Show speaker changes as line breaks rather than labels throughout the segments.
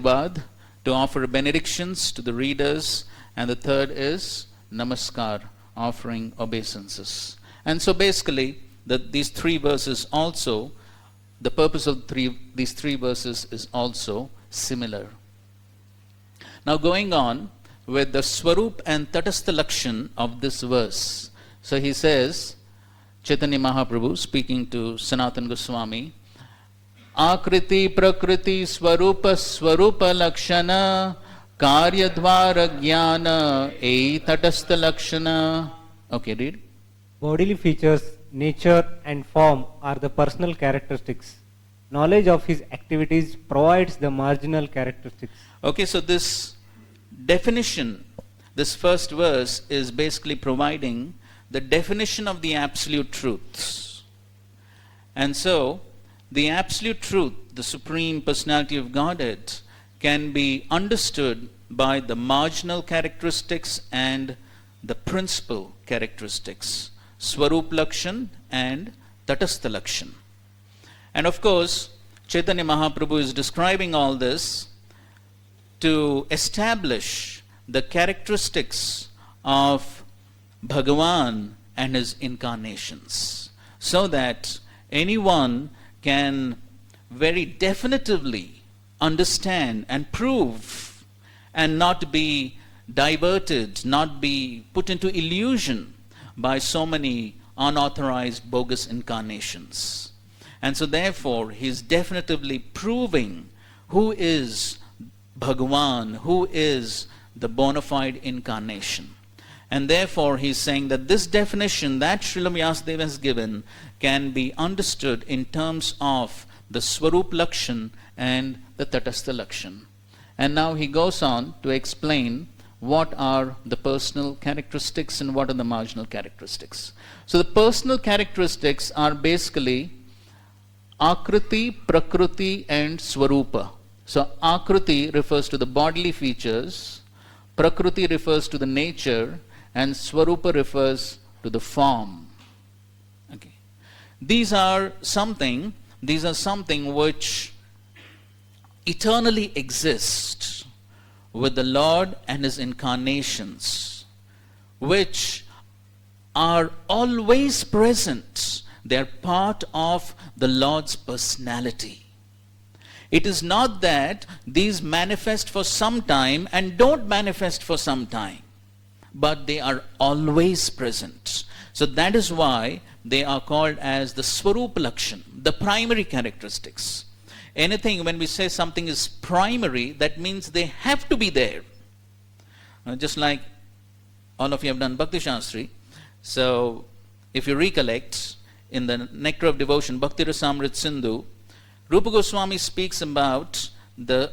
Anubad to offer benedictions to the readers, and the third is Namaskar, offering obeisances. And so basically, these three verses also, the purpose of these three verses is also similar. Now going on with the Swarup and Tatastha Lakshan of this verse. So he says, Chaitanya Mahaprabhu speaking to Sanatana Goswami, Akriti Prakriti Swarupa Swarupa Lakshana Karya Dvara Jnana E Tatastha Lakshana. Okay, read.
Bodily features, nature and form are the personal characteristics. Knowledge of his activities provides the marginal characteristics.
Okay, so this definition, this first verse is basically providing the definition of the absolute truths. And so, the absolute truth, the Supreme Personality of Godhead, can be understood by the marginal characteristics and the principal characteristics, Swarup Lakshan and Tatastha Lakshan. And of course, Chaitanya Mahaprabhu is describing all this to establish the characteristics of Bhagavan and his incarnations, so that anyone can very definitively understand and prove and not be diverted, not be put into illusion by so many unauthorized bogus incarnations. And so therefore he is definitively proving who is Bhagavan, who is the bona fide incarnation. And therefore he is saying that this definition that Srila Vyasadeva has given can be understood in terms of the Swarup Lakshan and the Tatastha Lakshan. And now he goes on to explain what are the personal characteristics and what are the marginal characteristics. So the personal characteristics are basically Akriti, Prakriti and Swarupa. So Akriti refers to the bodily features, Prakriti refers to the nature, and Swarupa refers to the form. Okay. These are something which eternally exist with the Lord and his incarnations, which are always present. They are part of the Lord's personality. It is not that these manifest for some time and don't manifest for some time, but they are always present. So that is why they are called as the Swarup Lakshan, the primary characteristics. Anything, when we say something is primary, that means they have to be there. Just like all of you have done Bhakti Shastri. So, if you recollect, in the Nectar of Devotion, Bhakti Rasamrit Sindhu, Rupa Goswami speaks about the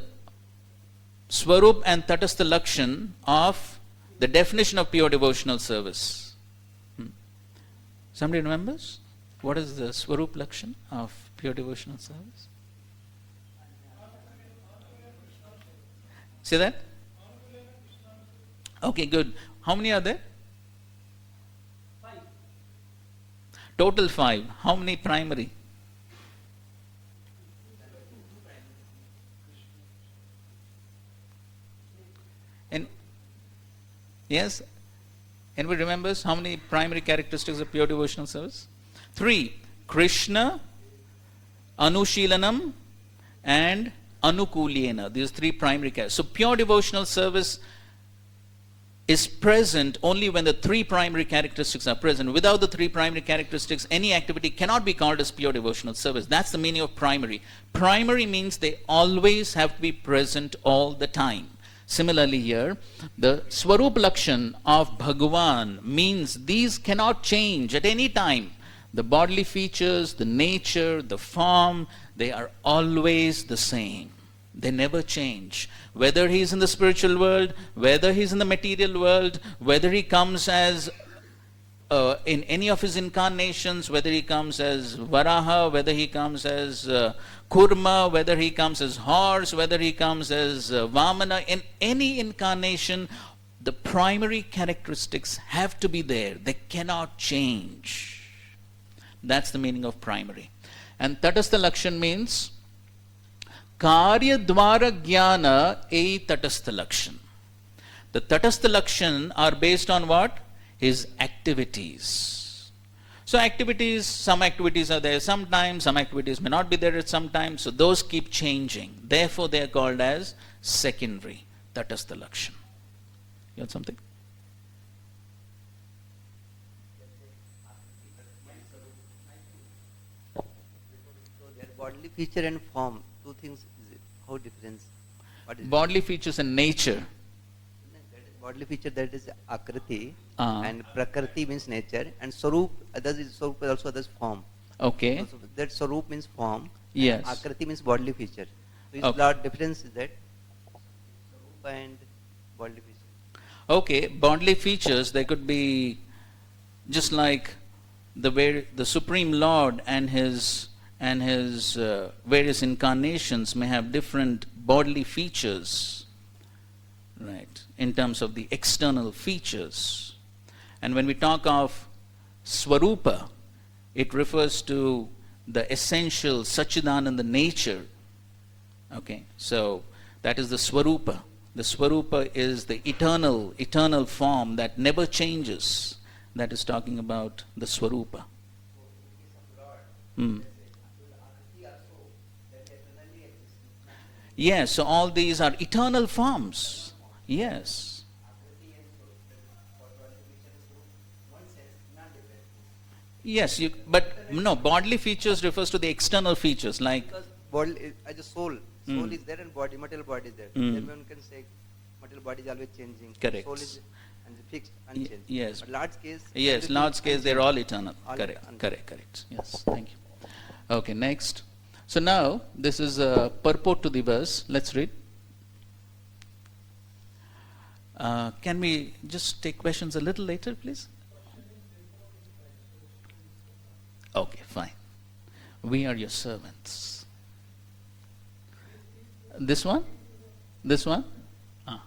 Swarup and Tatastha Lakshan of the definition of pure devotional service. Somebody remembers? What is the Swarup Lakshan of pure devotional service? See that? Okay, good. How many are there?
5.
Total 5. How many primary? And yes? Anybody remembers how many primary characteristics of pure devotional service? 3. Krishna, Anushilanam, and Anukulena. These 3 primary characteristics. So pure devotional service is present only when the 3 primary characteristics are present. Without the 3 primary characteristics, any activity cannot be called as pure devotional service. That's the meaning of primary. Primary means they always have to be present all the time. Similarly here, the Swarup Lakshan of Bhagavan means these cannot change at any time. The bodily features, the nature, the form, they are always the same. They never change. Whether he is in the spiritual world, whether he is in the material world, whether he comes as in any of his incarnations, whether he comes as Varaha, whether he comes as Kurma, whether he comes as horse, whether he comes as Vamana, in any incarnation, the primary characteristics have to be there. They cannot change. That's the meaning of primary. And Tatastha Lakshan means Karya Dwara Jnana A Tatastha Lakshan. The Tatastha Lakshan are based on what? His activities. So activities, some activities are there sometimes, some activities may not be there at some time, so those keep changing. Therefore they are called as secondary Tatastha Lakshan. You had something?
So their bodily feature and form, two things, how difference? What is
Bodily features and nature.
that is bodily feature, that is Akriti,
Ah.
and Prakriti means nature, and Sarup, others is Sarup also others form.
Okay.
So that Sarup means form,
Yes.
and Akriti means bodily feature. So
Okay.
lot difference is that Sarup and bodily feature.
Okay, bodily features, they could be just like the Supreme Lord and his various incarnations may have different bodily features, right, in terms of the external features. And when we talk of Swarupa, it refers to the essential Sachidananda nature. Okay, so that is the Swarupa. The Swarupa is the eternal form that never changes. That is talking about the Swarupa. Hmm. Yes, so all these are eternal forms. Yes. Yes, but no, bodily features refers to the external features like
Because body as a soul
Mm.
is there and body, material body is there.
Mm.
Then one can say material body is always changing.
Correct.
Soul is and fixed, unchanged.
yes.
But Lord's case.
Yes,
everything
Lord's
is
case, they're
unchanged.
all eternal.
All
Correct,
unchanged.
correct, correct. Yes, thank you. Okay, next. So now, this is a purport to the verse. Let's read. Can we just take questions a little later, please? Okay, fine. We are your servants. This one? This one? Ah.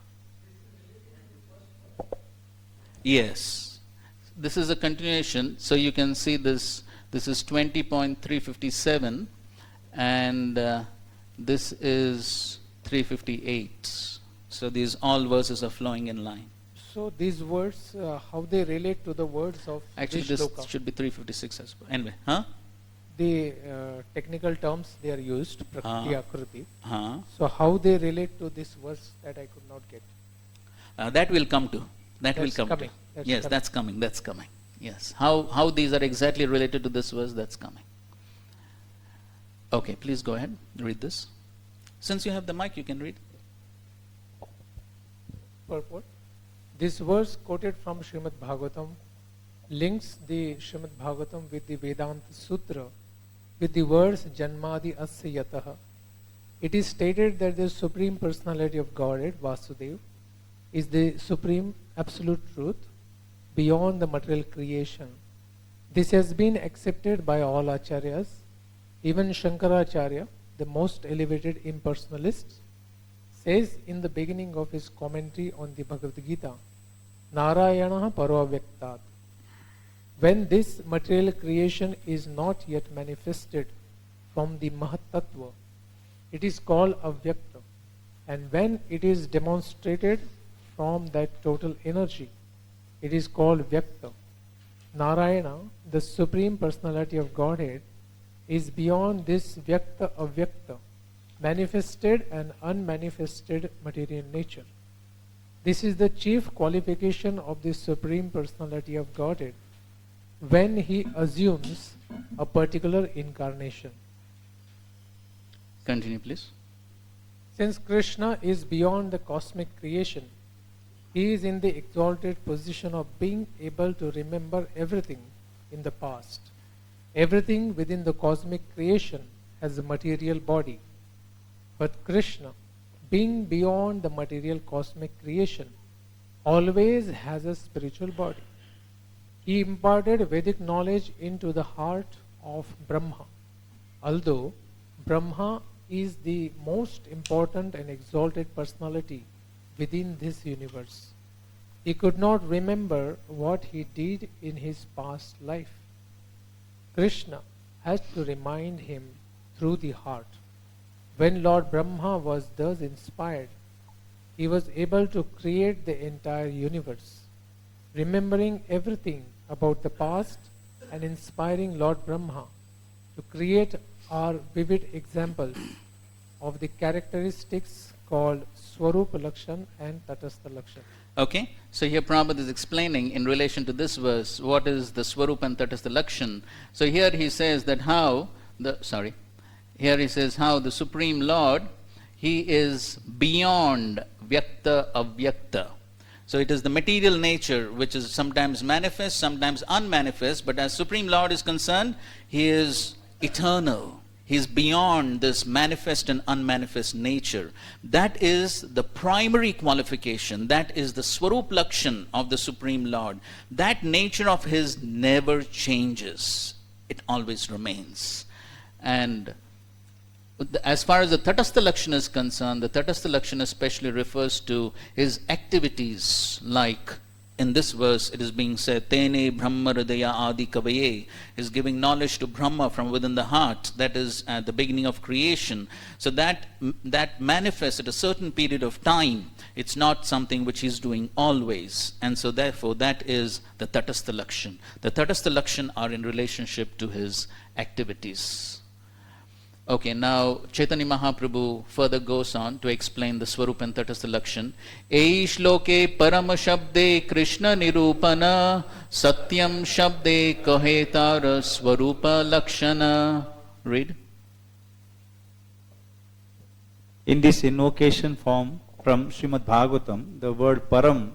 Yes. This is a continuation. So you can see this. This is 20.357 and this is 358. So these all verses are flowing in line.
So these words, how they relate to the words of
Actually,
this
this
shloka?
should be 356 as well. Anyway, huh?
The technical terms they are used, Prakriti, Akriti.
Huh?
So how they relate to this verse that I could not get.
That will come to. That will
That's
come
coming.
to.
That's
Yes,
coming.
that's coming. That's coming. Yes. How these are exactly related to this verse, that's coming. Okay, please go ahead. Read this. Since you have the mic, you can read.
Purport. This verse quoted from Srimad Bhagavatam links the Srimad Bhagavatam with the Vedanta Sutra with the words Janmadi Asya Yataha. It is stated that the Supreme Personality of Godhead, Vasudev, is the Supreme Absolute Truth beyond the material creation. This has been accepted by all Acharyas, even Shankaracharya, the most elevated impersonalist, says in the beginning of his commentary on the Bhagavad Gita, Narayana Paravyaktat. When this material creation is not yet manifested from the Mahatattva, it is called Avyakta. And when it is demonstrated from that total energy, it is called Vyakta. Narayana, the Supreme Personality of Godhead, is beyond this Vyakta Avyakta, manifested and unmanifested material nature. This is the chief qualification of the Supreme Personality of Godhead when he assumes a particular incarnation.
Continue, please.
Since Krishna is beyond the cosmic creation, he is in the exalted position of being able to remember everything in the past. Everything within the cosmic creation has a material body. But Krishna, being beyond the material cosmic creation, always has a spiritual body. He imparted Vedic knowledge into the heart of Brahma. Although Brahma is the most important and exalted personality within this universe, he could not remember what he did in his past life. Krishna has to remind him through the heart. When Lord Brahma was thus inspired, he was able to create the entire universe, remembering everything about the past and inspiring Lord Brahma to create our vivid examples of the characteristics called Swarupa Lakshan and Tatastha Lakshan.
Okay, so here Prabhupada is explaining in relation to this verse what is the Swarupa and Tatastha Lakshan. So here he says that how the Supreme Lord, he is beyond Vyakta Avyakta. So it is the material nature which is sometimes manifest, sometimes unmanifest, but as Supreme Lord is concerned, he is eternal. He is beyond this manifest and unmanifest nature. That is the primary qualification. That is the Swarup Lakshan of the Supreme Lord. That nature of his never changes. It always remains. And as far as the Tatastha Lakshan is concerned, the Tatastha Lakshan especially refers to his activities, like in this verse it is being said, Tene Brahma Hridaya Adi Kavaye, is giving knowledge to Brahma from within the heart, that is at the beginning of creation. So that manifests at a certain period of time. It's not something which he's doing always. And so therefore that is the Tatastha Lakshan. The Tatastha Lakshan are in relationship to his activities. Okay, now Chaitanya Mahaprabhu further goes on to explain the Swarupa and Tatastha Lakshan. Eish loke param shabde Krishna nirupana satyam shabde kahetara Swarupa Lakshana. Read.
In this invocation form from Srimad Bhagavatam, the word param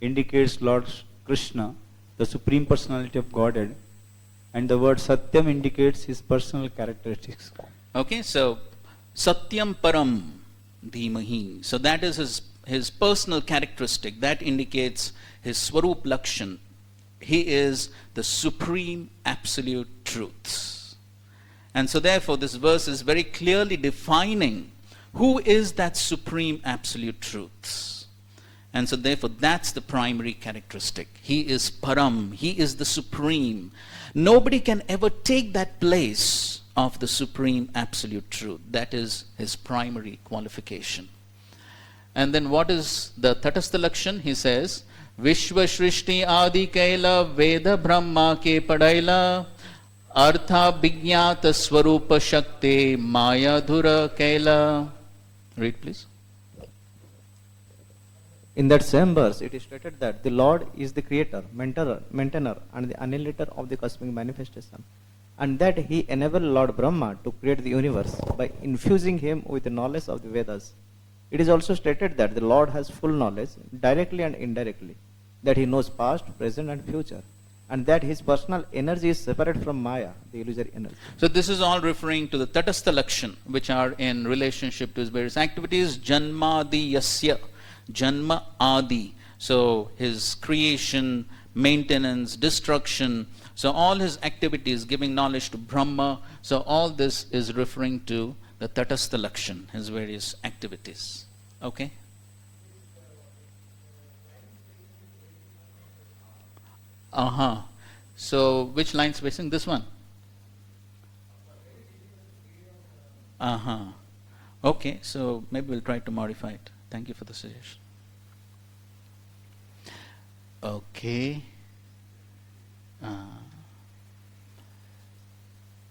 indicates Lord Krishna, the Supreme Personality of Godhead, and the word satyam indicates his personal characteristics.
Okay, so Satyam Param Dhimahi. So that is his personal characteristic. That indicates his Swarup Lakshan. He is the supreme absolute truth. And so therefore this verse is very clearly defining who is that supreme absolute truth. And so therefore that's the primary characteristic. He is Param. He is the supreme. Nobody can ever take that place of the supreme absolute truth. That is his primary qualification. And then what is the Tatastha Lakshan? He says, Vishwa Shrishti Adi Kaila Veda Brahma Ke Padaila Artha Vigyata Swarupa Shakti Maya Dhura Kaila. Read please.
In that same verse, it is stated that the Lord is the creator, maintainer, and the annihilator of the cosmic manifestation, and that he enabled Lord Brahma to create the universe by infusing him with the knowledge of the Vedas. It is also stated that the Lord has full knowledge, directly and indirectly, that he knows past, present, and future, and that his personal energy is separate from Maya, the illusory energy.
So this is all referring to the Tatastha Lakshan, which are in relationship to his various activities. Janmadi Yasya, Janma Adi. So his creation, maintenance, destruction. So all his activities, giving knowledge to Brahma. So all this is referring to the Tatastha Lakshan, his various activities. Okay? So which line spacing? This one? Okay, so maybe we'll try to modify it. Thank you for the suggestion. Okay.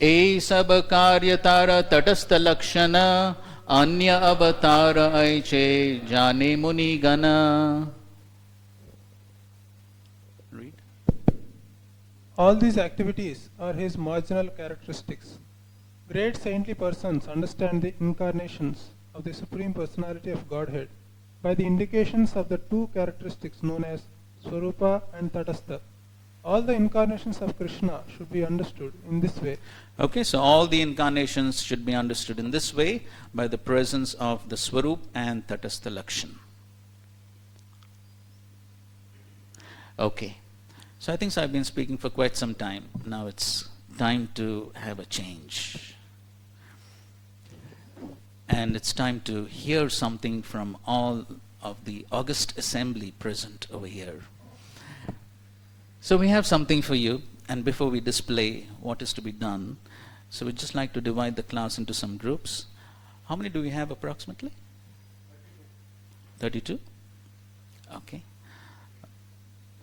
ए सब कार्य तारा तटस्थ लक्षण अन्य अवतार ऐचे जाने मुनि गण. Read.
All these activities are his marginal characteristics. Great saintly persons understand the incarnations of the Supreme Personality of Godhead by the indications of the two characteristics known as Swarupa and Tatastha. All the incarnations of Krishna should be understood in this way.
Okay, so all the incarnations should be understood in this way by the presence of the Swarup and Tatastha Lakshan. Okay, so I think I've been speaking for quite some time. Now it's time to have a change. And it's time to hear something from all of the august assembly present over here. So we have something for you, and before we display what is to be done, so we'd just like to divide the class into some groups. How many do we have approximately? 32? Okay.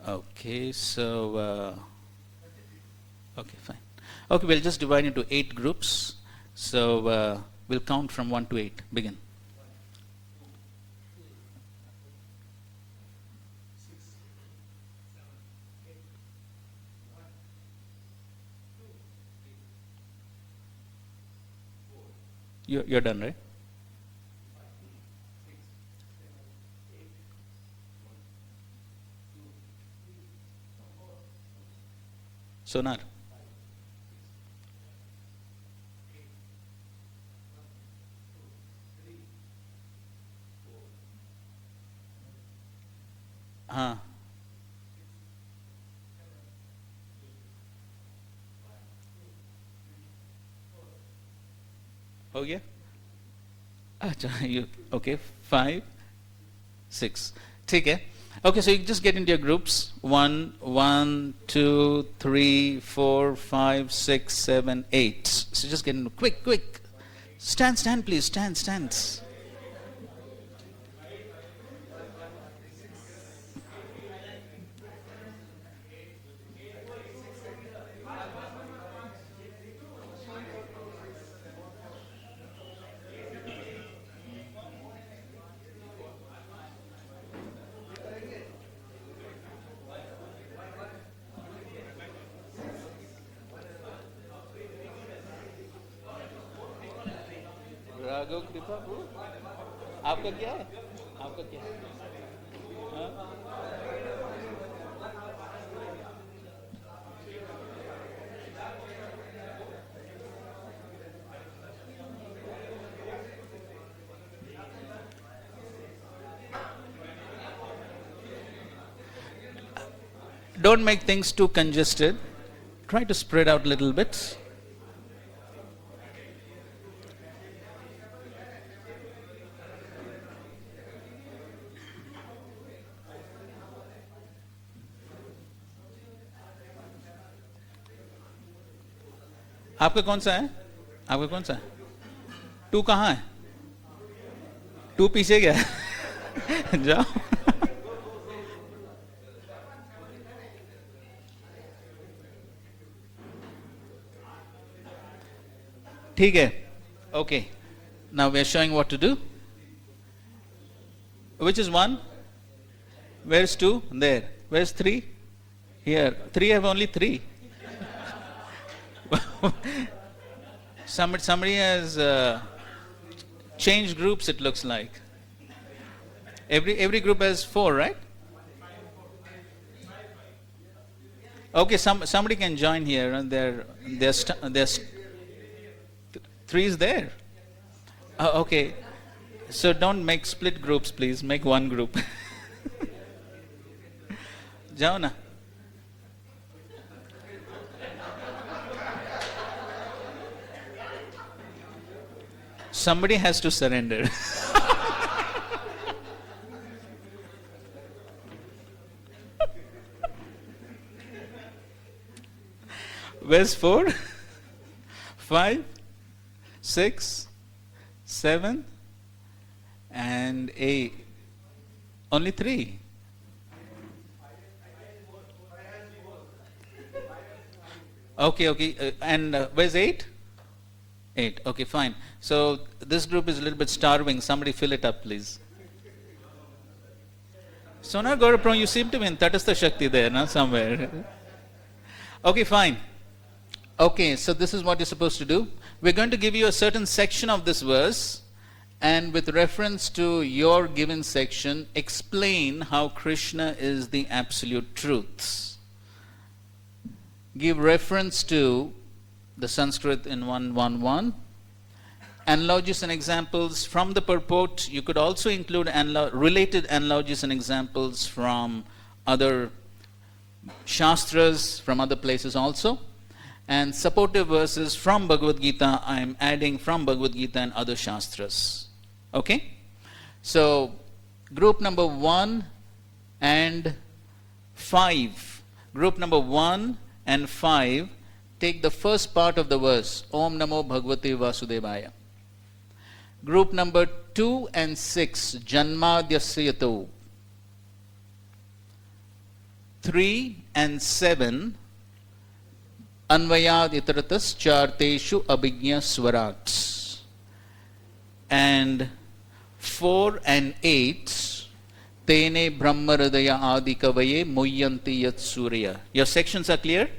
Okay, so, okay, fine. Okay, we'll just divide into 8 groups. So, we'll count from 1 to 8. Begin. You're done, right? Sonar. हाँ. हो गया? अच्छा, you okay? 5, 6. ठीक है. Okay, so you just get into your groups. 1, 1, 2, 3, 4, 5, 6, 7, 8. So just get into quick. Stand, please. Stand. Raghav कृपा आपका क्या है? आपका क्या है? हाँ? Don't make things too congested. Try to spread out a little bit. आपका कौन सा है? 2 कहाँ है? 2 पीछे गया है। जाओ। ठीक है. Okay. Now we are showing what to do. Which is 1? Where's 2? There. Where's 3? Here. 3 have only 3. Somebody has changed groups, it looks like. Every group has 4, right? Okay, somebody can join here, and there's 3 is there. Okay, so don't make split groups, please. Make one group. जाओ ना. Somebody has to surrender. Where's 4? 5, 6, 7, and 8. Only 3. Okay. And where's 8? 8. Okay, fine. So this group is a little bit starving. Somebody fill it up, please. Sonar Gaurapram, you seem to be in Tatastha Shakti there, no? Somewhere. Okay, fine. Okay, so this is what you're supposed to do. We're going to give you a certain section of this verse, and with reference to your given section, explain how Krishna is the absolute truth. Give reference to the Sanskrit in 111. Analogies and examples from the purport. You could also include related analogies and examples from other Shastras, from other places also. And supportive verses from Bhagavad Gita, I am adding from Bhagavad Gita and other Shastras. Okay? So, group number 1 and 5. Group number 1 and 5 take the first part of the verse, Om Namo Bhagavate Vasudevaya. Group number 2 and 6, Janmadhyasyato. 3 and 7, Anvayad itaratas charteshu abhignya swarats. And 4 and 8, Tene Brahmaradaya Adikavaye Muyyanti Yat Surya. Your sections are clear?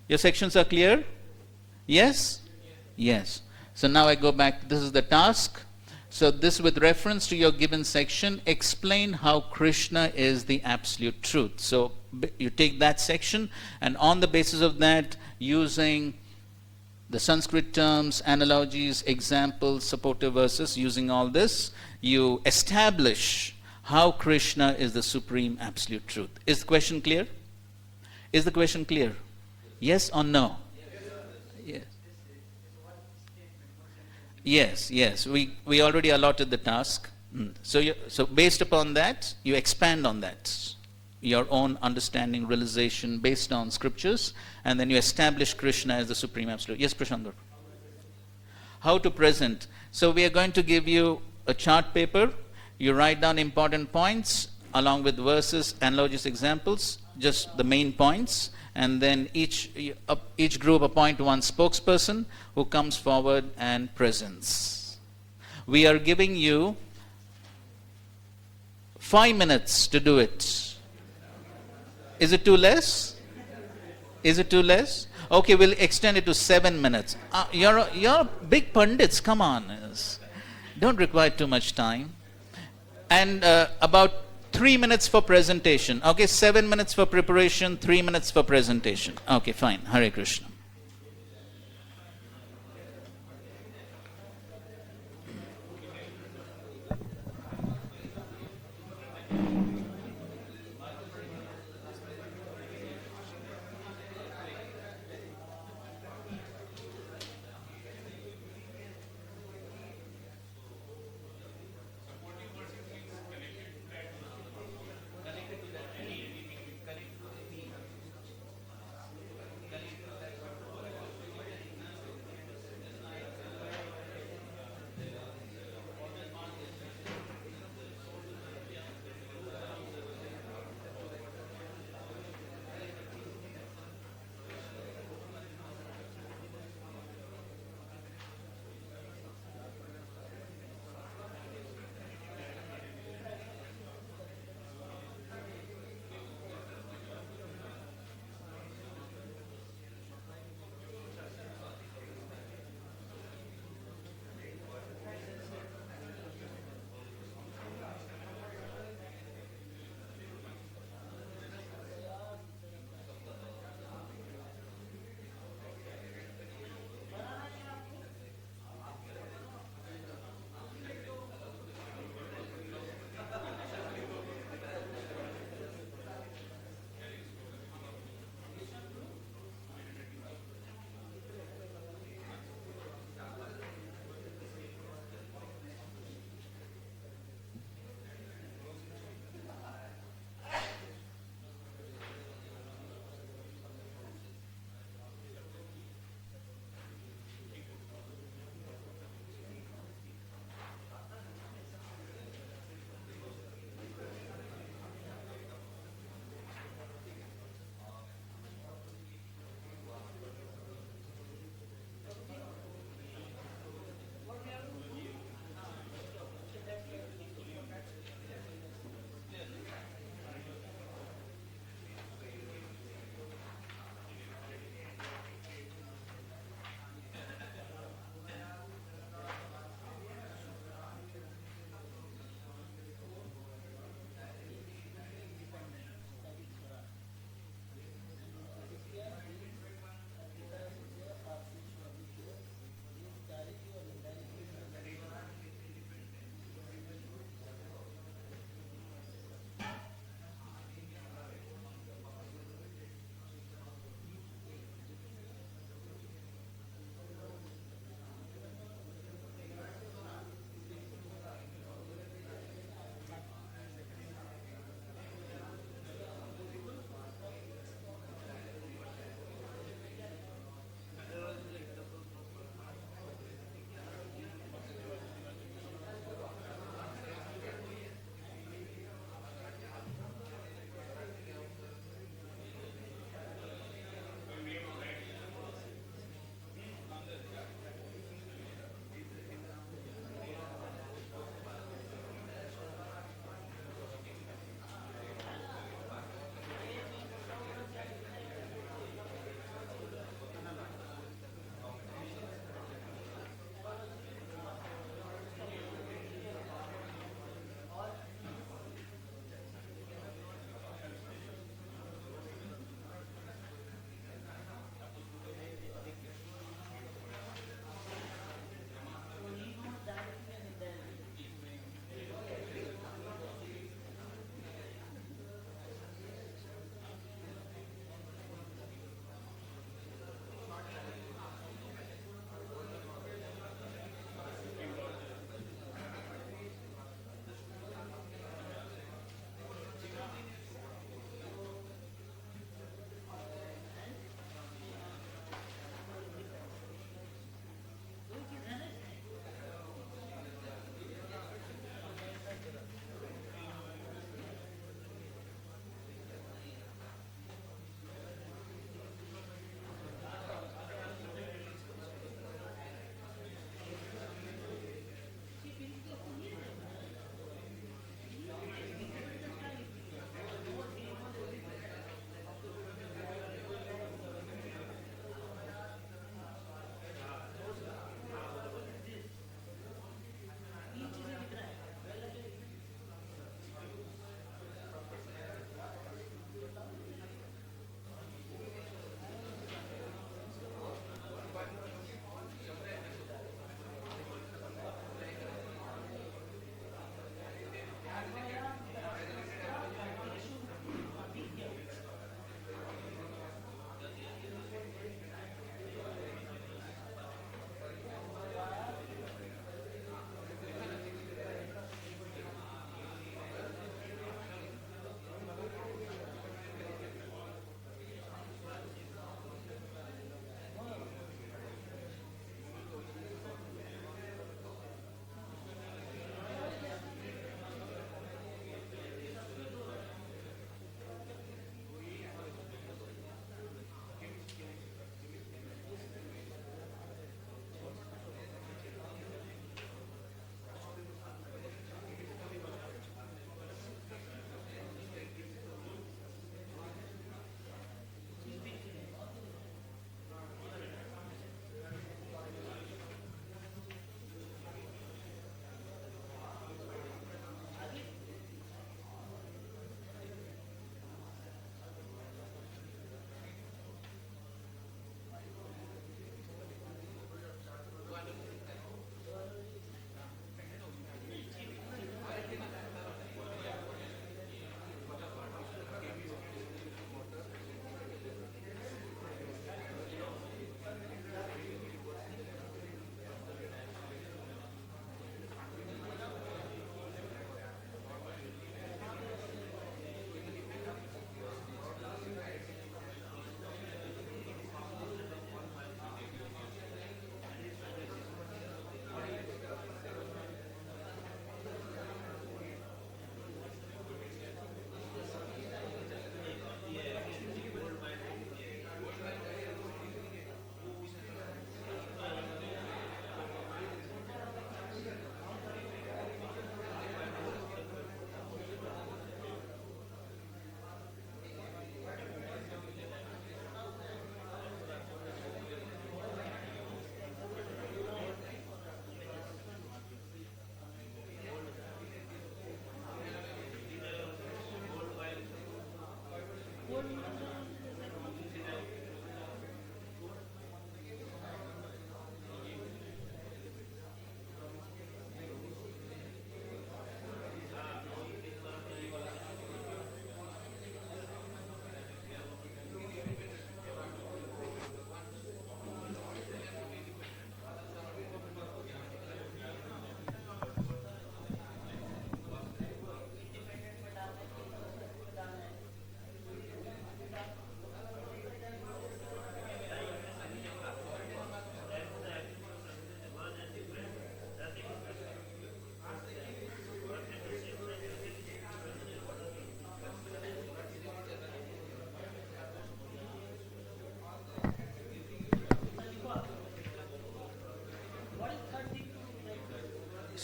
Your sections are clear? Yes? Yes. So now I go back. This is the task. So this, with reference to your given section, explain how Krishna is the absolute truth. So you take that section, and on the basis of that, using the Sanskrit terms, analogies, examples, supportive verses, using all this, you establish how Krishna is the supreme absolute truth. Is the question clear? Is the question clear? Yes or no? Yes. Yes, yes. We already allotted the task. So based upon that, you expand on that. Your own understanding, realization based on scriptures, and then you establish Krishna as the supreme absolute. Yes, Prashant. How to present. So we are going to give you a chart paper. You write down important points along with verses, analogies, examples, just the main points, and then each group appoint one spokesperson who comes forward and presents. We are giving you 5 minutes to do it. Is it too less? Is it too less? Okay, we'll extend it to 7 minutes. You're big pundits, come on. Don't require too much time. And about 3 minutes for presentation. Okay, 7 minutes for preparation, 3 minutes for presentation. Okay, fine. Hare Krishna.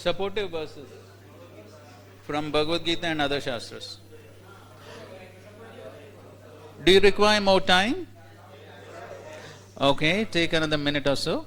Supportive verses from Bhagavad Gita and other Shastras. Do you require more time? Okay, take another minute or so.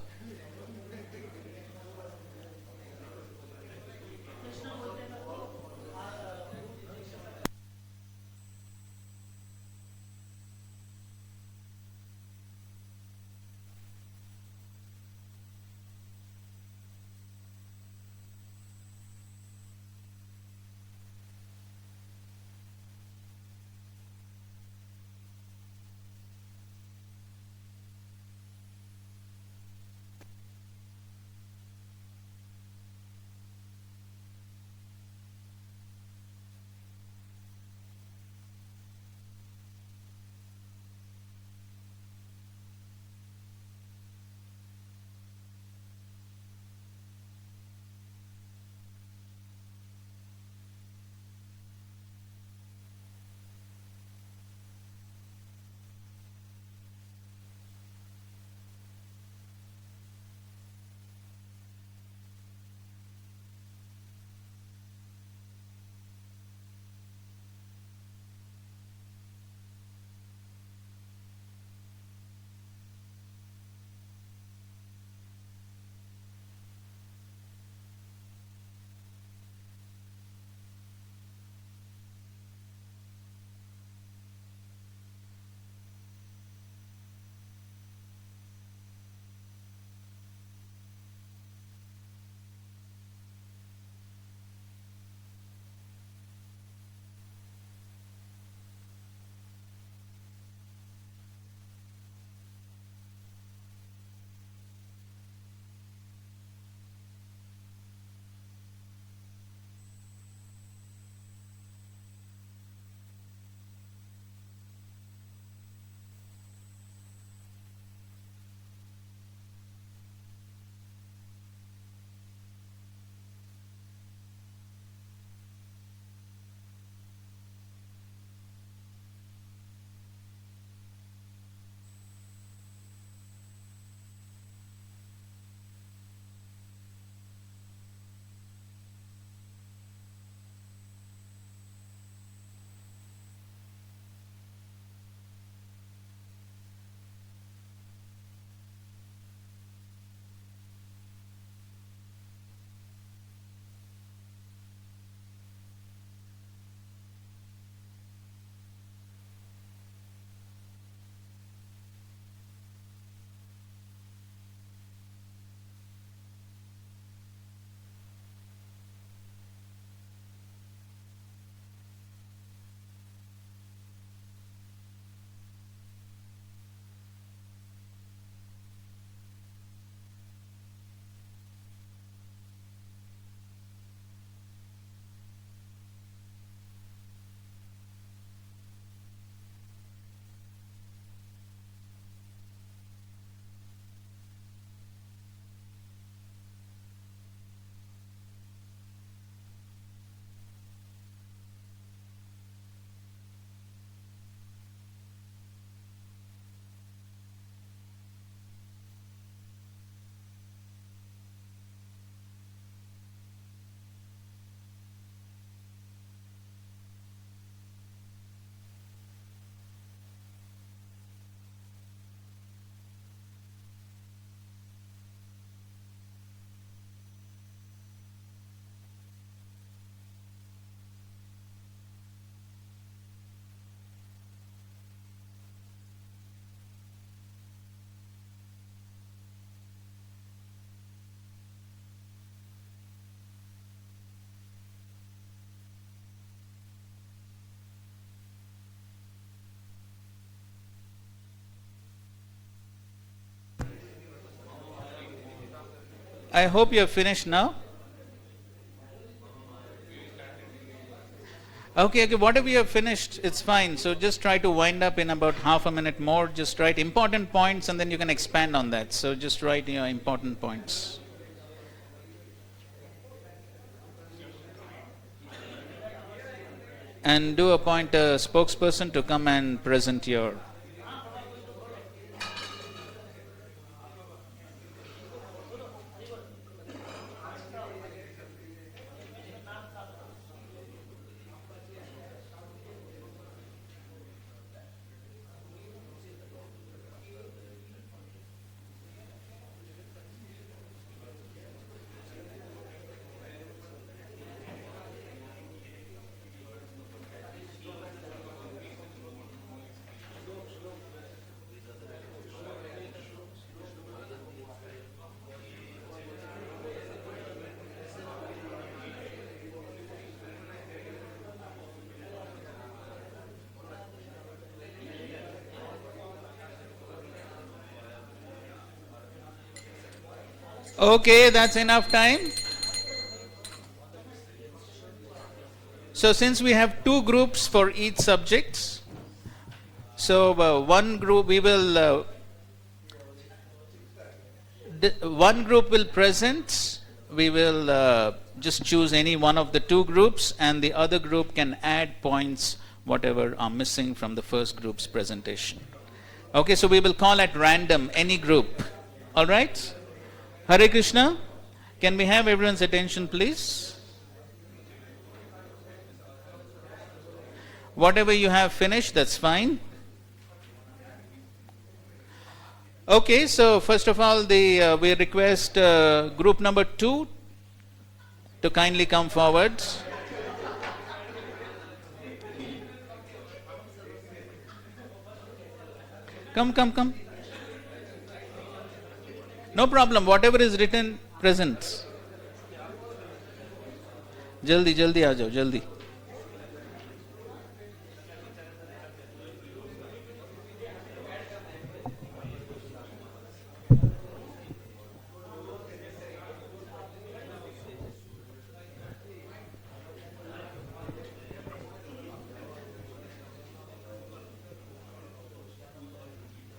I hope you have finished now. Okay, whatever you have finished, it's fine. So just try to wind up in about half a minute more. Just write important points and then you can expand on that. So just write your important points. And do appoint a spokesperson to come and present your. Okay, that's enough time. So since we have two groups for each subject, so one group one group will present. We will just choose any one of the two groups, and the other group can add points whatever are missing from the first group's presentation. Okay, so we will call at random any group. All right? Hare Krishna. Can we have everyone's attention, please? Whatever you have finished, that's fine. Okay, so first of all, we request group number 2 to kindly come forward. Come. No problem, whatever is written, present. Jaldi aa jao, jaldi.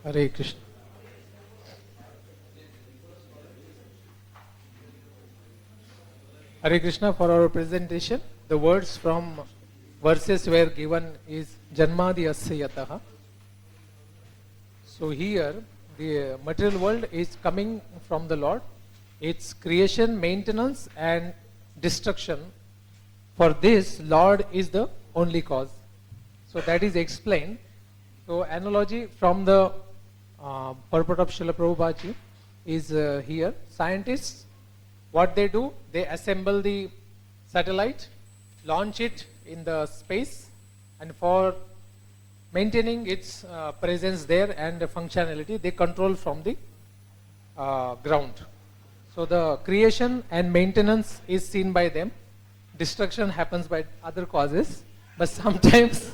Hare Krishna. Hare Krishna. For our presentation, the words from verses were given is Janmadi Asya Yataha. So here the material world is coming from the Lord. Its creation, maintenance and destruction. For this, Lord is the only cause. So that is explained. So analogy from the purport of Srila Prabhupada is here. Scientists, what they do, they assemble the satellite, launch it in the space, and for maintaining its presence there and functionality, they control from the ground. So the creation and maintenance is seen by them. Destruction happens by other causes, but sometimes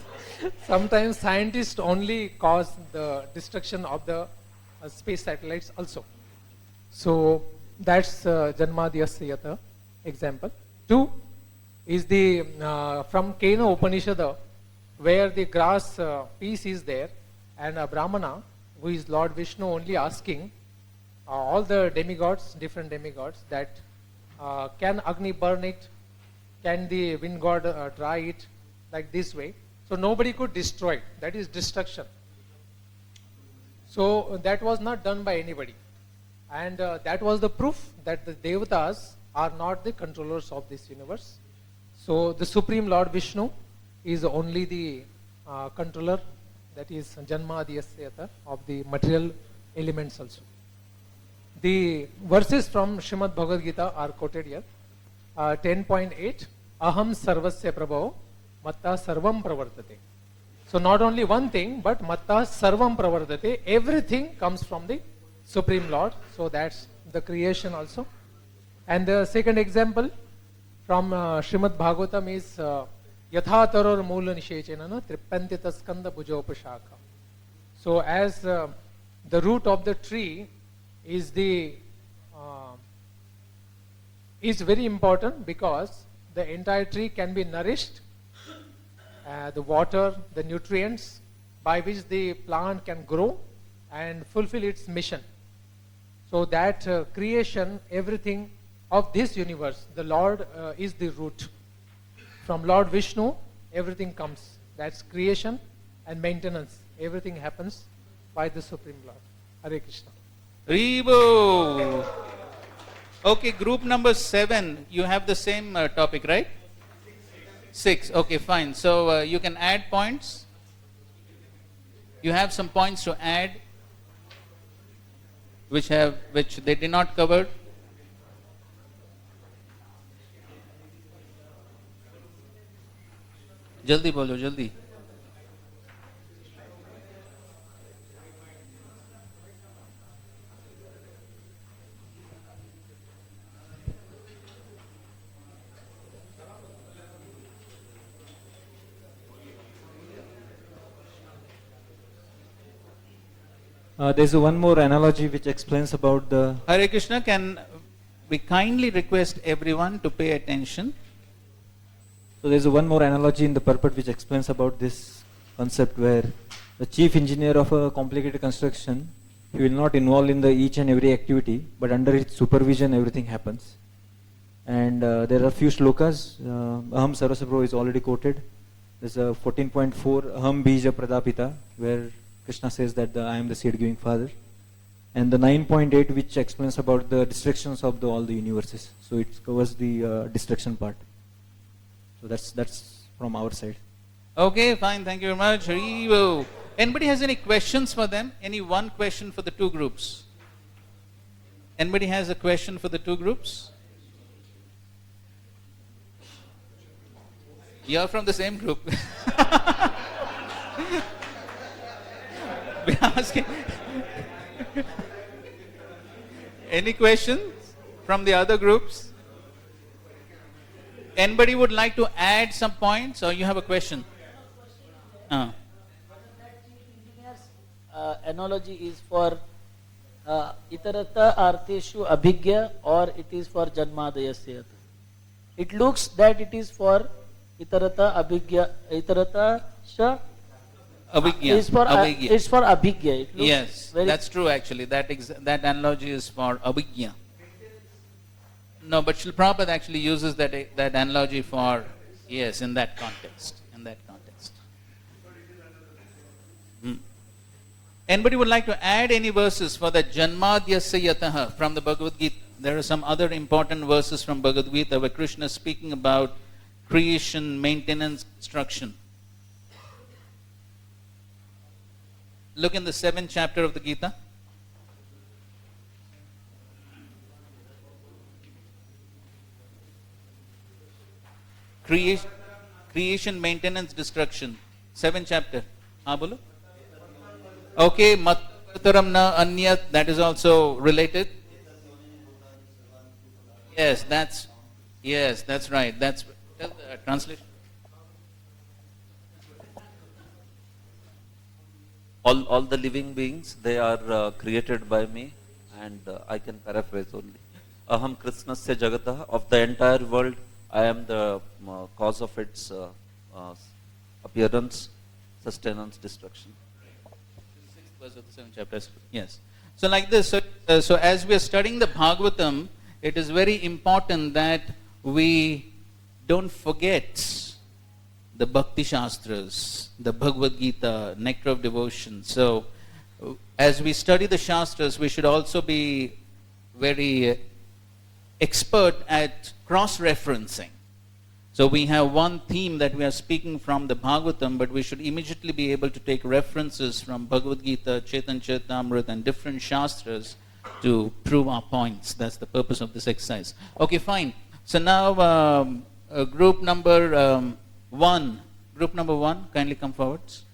scientists only cause the destruction of the space satellites also. So that's Janmadhyasya Yata example. 2 is the from Kena Upanishad, where the grass piece is there, and a Brahmana, who is Lord Vishnu, only asking all the demigods, different demigods, that can Agni burn it? Can the wind god dry it? Like this way. So nobody could destroy it. That is destruction. So that was not done by anybody. And that was the proof that the Devatas are not the controllers of this universe. So the Supreme Lord Vishnu is only the controller, that is Janmadhyasya of the material elements also. The verses from Srimad Bhagavad Gita are quoted here. 10.8 Aham Sarvasya Prabhavo Matta Sarvam Pravartate. So not only one thing, but Matta Sarvam Pravartate, everything comes from the Supreme Lord. So that's the creation also. And the second example from Srimad Bhagavatam is Yatha Taror Mula Nishechanana Tripantita Skanda Bhujopashaka. So as the root of the tree is the is very important because the entire tree can be nourished, the water, the nutrients by which the plant can grow and fulfill its mission. So that creation, everything of this universe, the Lord is the root. From Lord Vishnu, everything comes. That's creation and maintenance. Everything happens by the Supreme Lord. Hare Krishna.
Ribo. Okay, group number 7, you have the same topic, right? 6. Okay, fine. So you can add points. You have some points to add, which they did not cover. Jaldi bolo, jaldi.
There's one more analogy which explains about the...
Hare Krishna, can we kindly request everyone to pay attention?
So there's one more analogy in the purport which explains about this concept where the chief engineer of a complicated construction, he will not involve in the each and every activity, but under his supervision everything happens. And there are few shlokas. Aham Sarvasya Prabhu is already quoted. There's a 14.4 Aham Bija Pradapita, where Krishna says that I am the seed giving father. And the 9.8 which explains about the destructions of all the universes. So it covers the destruction part. So that's from our side.
Okay, fine. Thank you very much. Haribo. Anybody has any questions for them? Any one question for the two groups? Anybody has a question for the two groups? You're from the same group. We're asking. Any questions from the other groups? Anybody would like to add some points, or you have a question?
Analogy is for itarata arteshu abhigya, or it is for janmadayasya. It looks that it is for itarata abhigya, itarata sha
Abhigya.
It's for abhigya. It looks
yes, that's true actually. That analogy is for abhigya. No, but Srila Prabhupada actually uses that analogy for, yes, in that context. Anybody would like to add any verses for the Janmadyasya Yataha from the Bhagavad Gita? There are some other important verses from Bhagavad Gita where Krishna is speaking about creation, maintenance, destruction. Look in the 7th chapter of the Gita. Creation, maintenance, destruction. 7th chapter. Bolo. Okay, Matataram na anyat, that is also related. Yes, that's right. That's tell the translation.
All the living beings, they are created by me, and I can paraphrase only. Aham Krishnasya Jagatah, of the entire world, I am the cause of its appearance, sustenance, destruction.
6th verse of the 7th chapter. Yes. So like this, so as we are studying the Bhagavatam, it is very important that we don't forget the Bhakti Shastras, the Bhagavad Gita, Nectar of Devotion. So as we study the Shastras, we should also be very expert at cross-referencing. So we have one theme that we are speaking from the Bhagavatam, but we should immediately be able to take references from Bhagavad Gita, Chaitanya Charitamrita, and different Shastras to prove our points. That's the purpose of this exercise. Okay, fine. So now group number 1. Group number 1, kindly come forwards.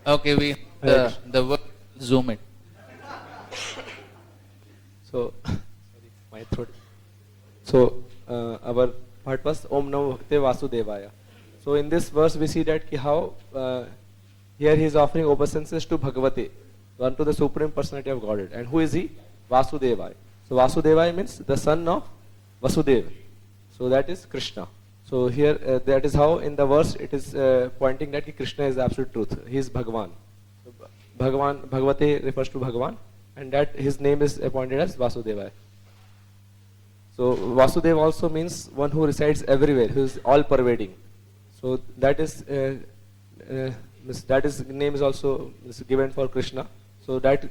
Okay, the word zoom it.
So, sorry, my throat. So, our part was Om Namo Bhagavate Vasudevaya. So, in this verse, we see that how here he is offering obeisances to Bhagavate, unto the Supreme Personality of Godhead. And who is he? Vasudevaya. So, Vasudevaya means the son of Vasudeva. So, that is Krishna. So, here that is how in the verse it is pointing that Krishna is the absolute truth. He is Bhagavan. So, Bhagavate refers to Bhagavan, and that his name is appointed as Vasudevaya. So Vasudeva also means one who resides everywhere, who is all pervading. So that is name is also given for Krishna. So that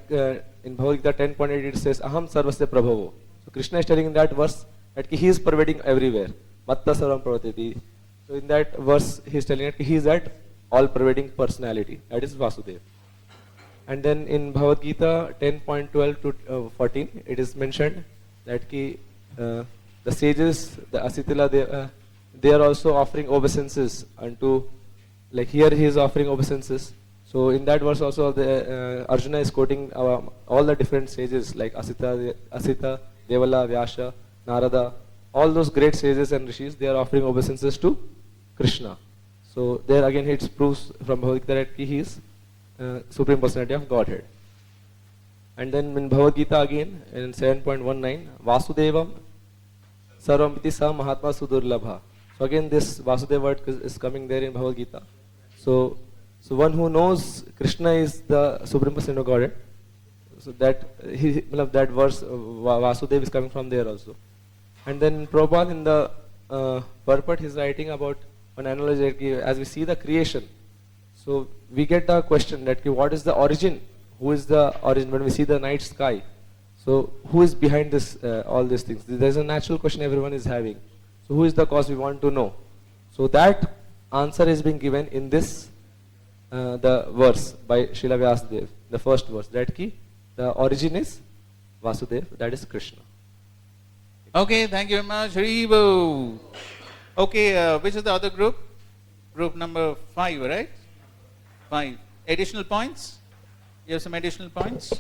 in Bhagavad Gita 10.8 it says Aham Sarvasya Prabhavo. So Krishna is telling in that verse that he is pervading everywhere. Matta Sarvam Pravateti. So in that verse he is telling that he is that all pervading personality. That is Vasudeva. And then in Bhagavad Gita 10.12 to 14, it is mentioned that the sages, the Asitila, they are also offering obeisances unto, like here he is offering obeisances. So in that verse also, Arjuna is quoting all the different sages like Asita, Devala, Vyasa, Narada, all those great sages and rishis, they are offering obeisances to Krishna. So there again it proves from Bhagavad Gita that he is Supreme Personality of Godhead. And then in Bhagavad Gita again, in 7.19, Vasudevam Sarvamiti Sa Mahatma Sudurlabha. So again this Vasudeva word is coming there in Bhagavad Gita. So one who knows Krishna is the Supreme Personality of Godhead, so that verse Vasudeva is coming from there also. And then Prabhupada in the purport he is writing about an analogy as we see the creation. So we get the question that what is the origin? Who is the origin when we see the night sky? So who is behind this all these things? There is a natural question everyone is having. So who is the cause we want to know? So that answer is being given in this the verse by Srila Vyasadeva, the first verse, that the origin is Vasudeva, that is Krishna.
Okay, thank you very much. Haribo. Okay, which is the other group? Group number 5, right? 5. Additional points? You have some additional points?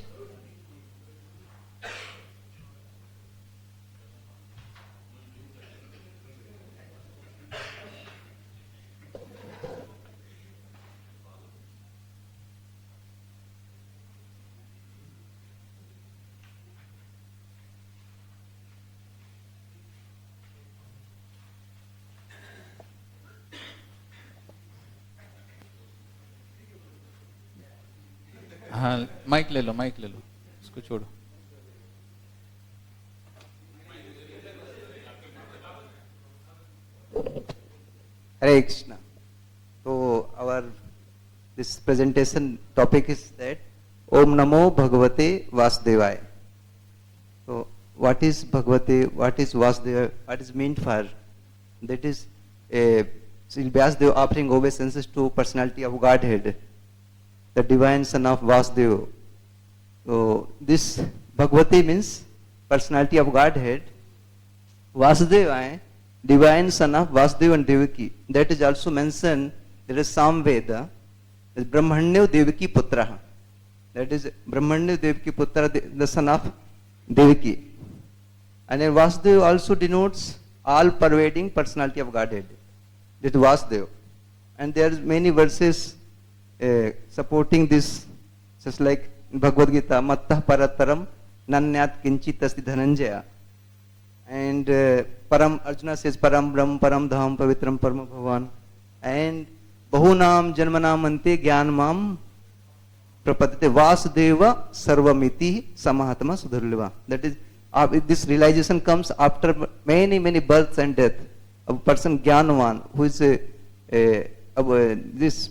हाँ mic ले लो इसको छोड़ो.
Hare Krishna. So our this presentation topic is that Om Namo Bhagavate Vasudevaya. So what is Bhagavate? What is Vasudeva? What is meant for? That is Sri Vyasdeva offering obeisances to personality of Godhead, the divine son of Vasudeva. So this Bhagavate means personality of Godhead. Vasudeva, divine son of Vasudeva and Devaki. That is also mentioned. There is some Veda. That is Brahmanya Devaki Putra. That is Brahmanya Devaki Putra, the son of Devaki. And then Vasudeva also denotes all pervading personality of Godhead. That is Vasudeva. And there are many verses supporting this, just like Bhagavad Gita, Mattah Parataram Nanyat Kinchit Asti Dhananjaya. And Param, Arjuna says Param Brahm Param Dham Pavitram Parama Bhavan. And Bahunam Janmanam Ante Gyanmam Prapadate Vasudeva Sarvamiti Samahatma Sudharliva. That is, this realization comes after many births and death. A person Gyanvan, who is this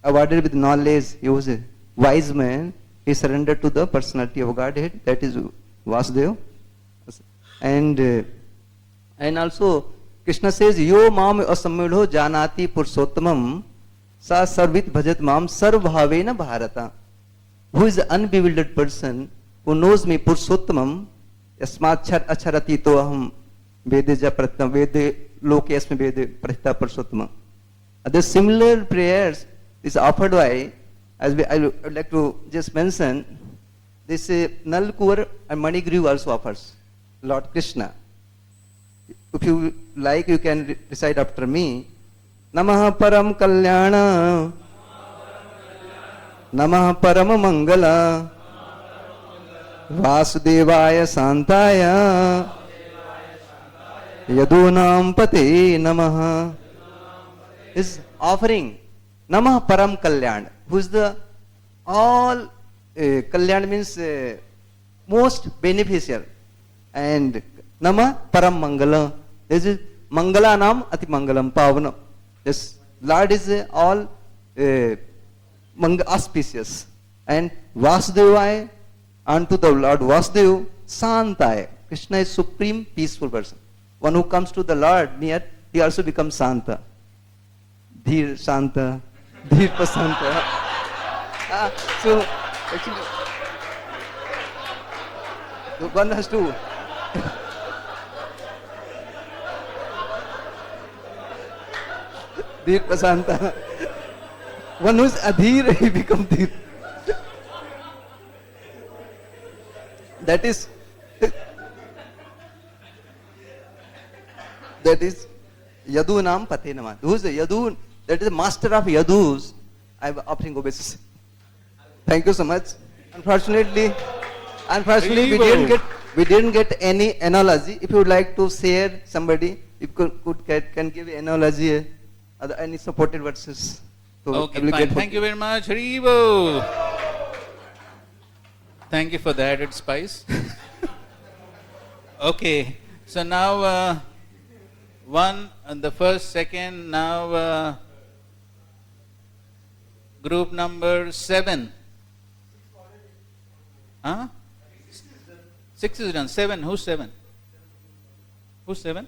awarded with knowledge, he was a wise man, he surrendered to the personality of Godhead, that is Vasudeva. And also Krishna says, Yo mam asamudho janati purushottamam sa sarvit bhajat mam sarvbhavena bharata. Who is the unbewildered person who knows me purushottamam yasmat acharati to aham vedeja pratam vede lokesme vede pratita purushottamam. The similar prayers is offered by I would like to just mention this Nalkur and Manigriv also offers Lord Krishna. If you like, you can recite after me. Namaha Param Kalyana, Namaha Param Mangala, Vasudevaya Santaya, Yadunam Pate Namaha. Is offering Namaha Param Kalyan, who is the all Kalyan means most beneficial, and Nama Param Mangala. This is Mangala Nam Ati Mangalam Pavana. This Lord is all auspicious, and Vasudevaya unto the Lord Vasudev Santaya. Krishna is supreme peaceful person. One who comes to the Lord near, he also becomes Santa. Dhir Santa, Dhir Pasanta. So actually, one has to Dhir Pasanta. One who is Adhir, he becomes Dhir. That is Yadunam Pate Nama. Who is the Yadu? That is the master of Yadus. I am offering obeisance. Thank you so much. Unfortunately, we didn't get any analogy. If you would like to share somebody, you can give analogy, any supported verses. So
Okay, fine. Thank you very much. Haribo. Thank you for the added spice. Okay, so now one and the first, second, now group number 7. Huh? 6 is done. 7. Who's 7? Who's 7?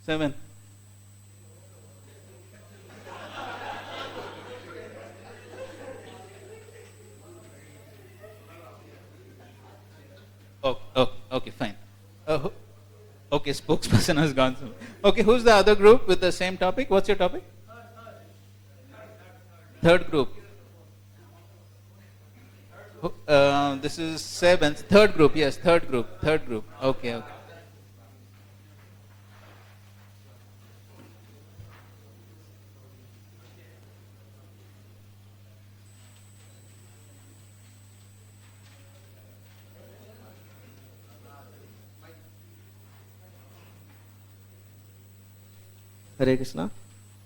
7. Oh, okay, fine. Okay, spokesperson has gone. Okay, who's the other group with the same topic? What's your topic? Third group. This is 7th. Third group, yes, third group. Okay.
Hare Krishna.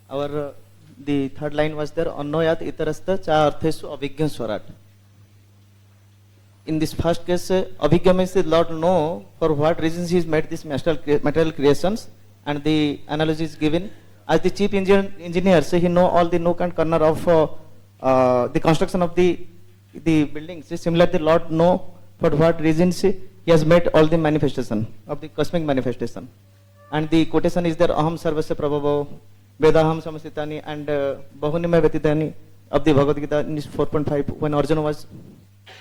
Our the third line was there. Annoyat itarastha cha arthesu avigya swarat. In this first case, avigya means the Lord know for what reasons He has made these material creations, and the analogy is given as the chief engineer. So he know all the nook and corner of the construction of the buildings. Similarly, the Lord know for what reasons He has made all the manifestation of the cosmic manifestation. And the quotation is there, Aham Sarvasya Prabhavo, Vedaham Samasitani, and Bahunima Vetidani of the Bhagavad Gita in 4.5, when Arjuna was.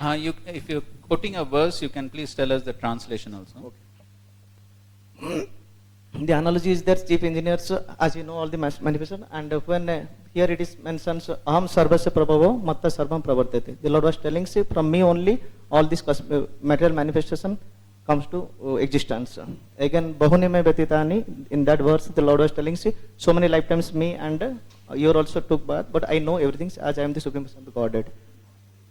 If you're quoting a verse, you can please tell us the translation also.
Okay. The analogy is that chief engineers, as you know, all the manifestation, and when here it is mentioned, Aham Sarvasya Prabhavo, Matta Sarvam Pravartate. The Lord was telling, say, from me only all this material manifestation comes to existence. Again, Bahunime Betitani, in that verse, the Lord was telling, see, so many lifetimes me and you also took birth, but I know everything as I am the Supreme Person of the Godhead.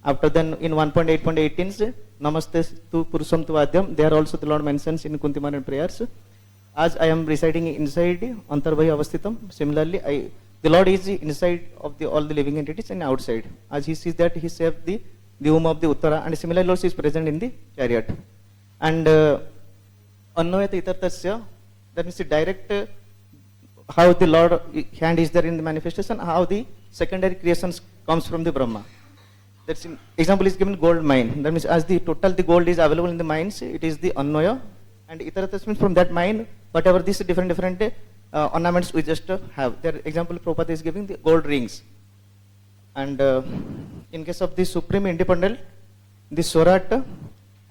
After then, in 1.8.18, Namaste tu Purusham tu Adyam, there also the Lord mentions in Kuntiman prayers, as I am residing inside Antarbhaya Avasthitam, similarly, the Lord is inside of all the living entities and outside. As He sees that, He saved the womb of the Uttara, and similarly also is present in the chariot. And Annoyat Itartasya, that means the direct how the Lord hand is there in the manifestation, how the secondary creations comes from the Brahma. That's in example is given gold mine. That means as the gold is available in the mines, it is the Annoya, and Itaratas means from that mine, whatever these different ornaments we just have. Their example Prabhupada is giving the gold rings. And in case of the Supreme Independent, the Swarat,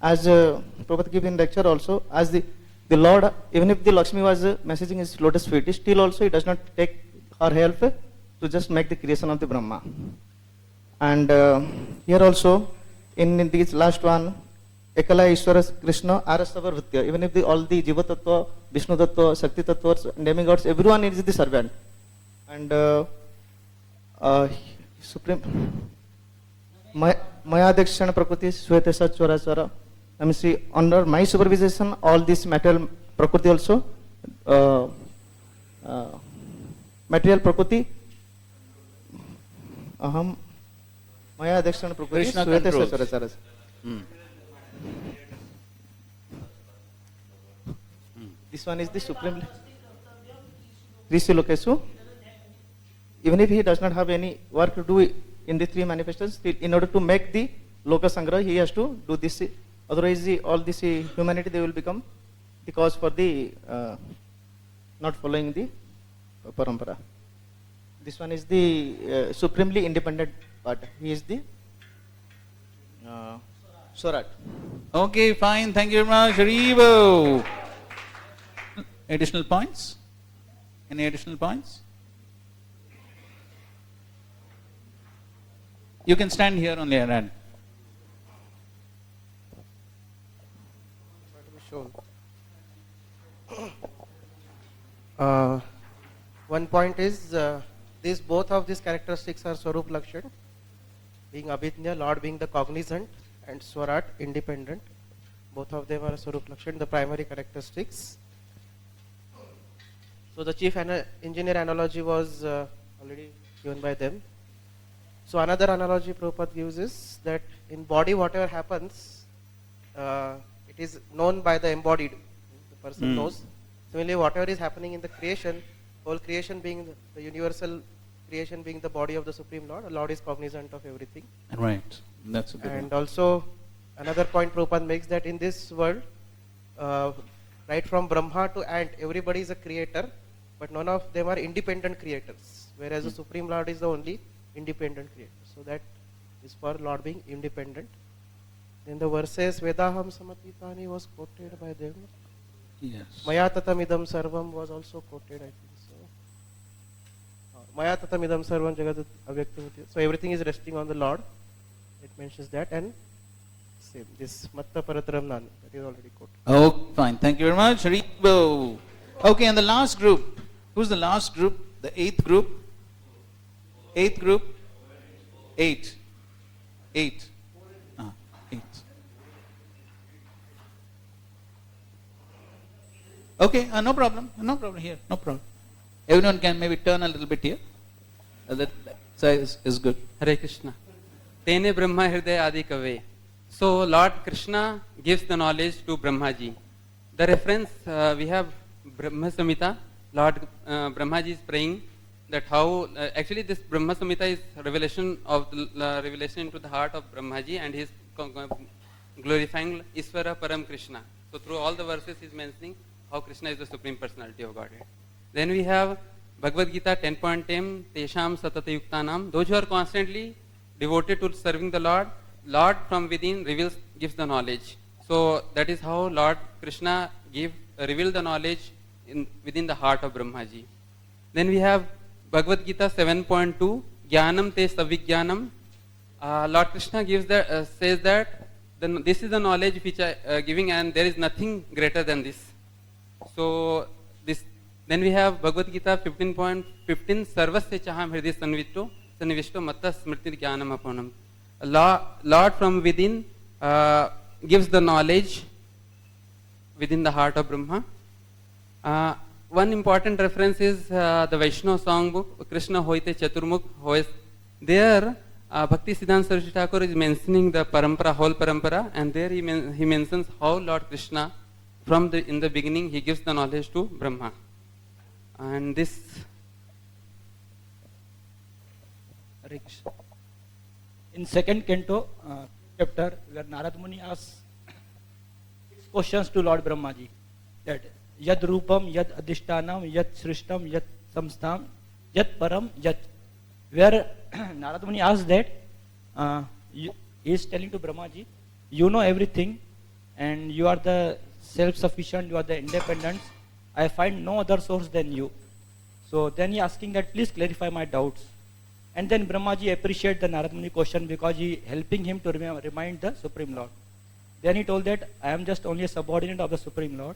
as Prabhupada gives in lecture also, as the Lord, even if the Lakshmi was messaging his lotus feet, still also he does not take her help to just make the creation of the Brahma. And here also, in this last one, Ekala Ishwara Krishna Arasavar Vritya. Even if all the Jiva Tattva, Vishnu Tattva, Shakti Tattva, demigods, everyone is the servant. And Supreme Maya Dakshana Prakriti Sweta Sachwara Swara. I mean, see, under my supervision, all this material Prakriti also, material Prakriti, Aham Maya Dakshana Prakriti Sweta Sachwara Swara. This one is the supreme Rishi Lokesu. Even if he does not have any work to do in the three manifestations, still in order to make the Loka Sangra, he has to do this. Otherwise, all this humanity, they will become the cause for the not following the parampara. This one is the supremely independent part. He is the Swarat.
Okay, fine. Thank you very much. Haribo. Additional points? Any additional points? You can stand here only, Arad.
One point is these both of these characteristics are Swarup Lakshan, being Abhidnya, Lord being the cognizant, and Swarat independent. Both of them are Swarup Lakshan, the primary characteristics. So the chief engineer analogy was already given by them. So another analogy Prabhupada gives is that in body whatever happens, it is known by the embodied. The person knows. Similarly, whatever is happening in the creation, whole creation being the universal creation being the body of the Supreme Lord, the Lord is cognizant of everything.
Right. That's a good
And
one.
also another point Prabhupada makes that in this world, right from Brahma to ant, everybody is a creator, but none of them are independent creators, whereas the Supreme Lord is the only independent creator. So that is for Lord being independent. Then the verses Vedaham Samatitani was quoted by them.
Yes.
Maya tatamidam sarvam was also quoted, I think so. Maya tatamidam sarvam jagat avyaktamati. So everything is resting on the Lord. It mentions that, and same this matta paratram nan, that is already quoted.
Oh, fine. Thank you very much. Haribo. Okay, and the last group. Who's the last group? The eighth group? Eighth group? Eight. Eight. Eight. Okay, no problem. No problem here. No problem. Everyone can maybe turn a little bit here. That size is good.
Hare Krishna. Tene Brahma Hridaya Adi Kave. So Lord Krishna gives the knowledge to Brahmaji. The reference we have Brahma Samhita. Lord Brahmaji is praying that how actually this Brahma Samhita is revelation of the revelation into the heart of Brahmaji, and he is glorifying Isvara Param Krishna. So through all the verses he is mentioning how Krishna is the Supreme Personality of Godhead. Then we have Bhagavad Gita 10.10 Tesham Satata Yuktanam. Those who are constantly devoted to serving the Lord, Lord from within gives the knowledge. So that is how Lord Krishna reveal the knowledge within the heart of Brahmaji. Then we have Bhagavad Gita 7.2 Jnanam te savijnanam. Lord Krishna says that this is the knowledge which I am giving, and there is nothing greater than this. So then we have Bhagavad Gita 15.15 Sarvasya chaham hridaya sanvishto matta smriti jnanam apanam. Lord from within gives the knowledge within the heart of Brahma. One important reference is the Vaishnava songbook, Krishna Hoite Chaturmukh Hois. There, Bhakti Siddhanta Saraswati Thakur is mentioning the parampara, whole parampara, and there he mentions how Lord Krishna, in the beginning, he gives the knowledge to Brahma. And this.
In second canto chapter, where Narad Muni asks questions to Lord Brahmaji, that Yad Rupam, Yad Adhishtanam, Yad Srishtam, Yad Samstam, Yad Param, Yad. Where Narad Muni asks that, he is telling to Brahmaji, you know everything, and you are the self-sufficient, you are the independent. I find no other source than you. So then he asking that, please clarify my doubts. And then Brahmaji appreciate the Narad Muni question because he helping him to remind the Supreme Lord. Then he told that I am just only a subordinate of the Supreme Lord,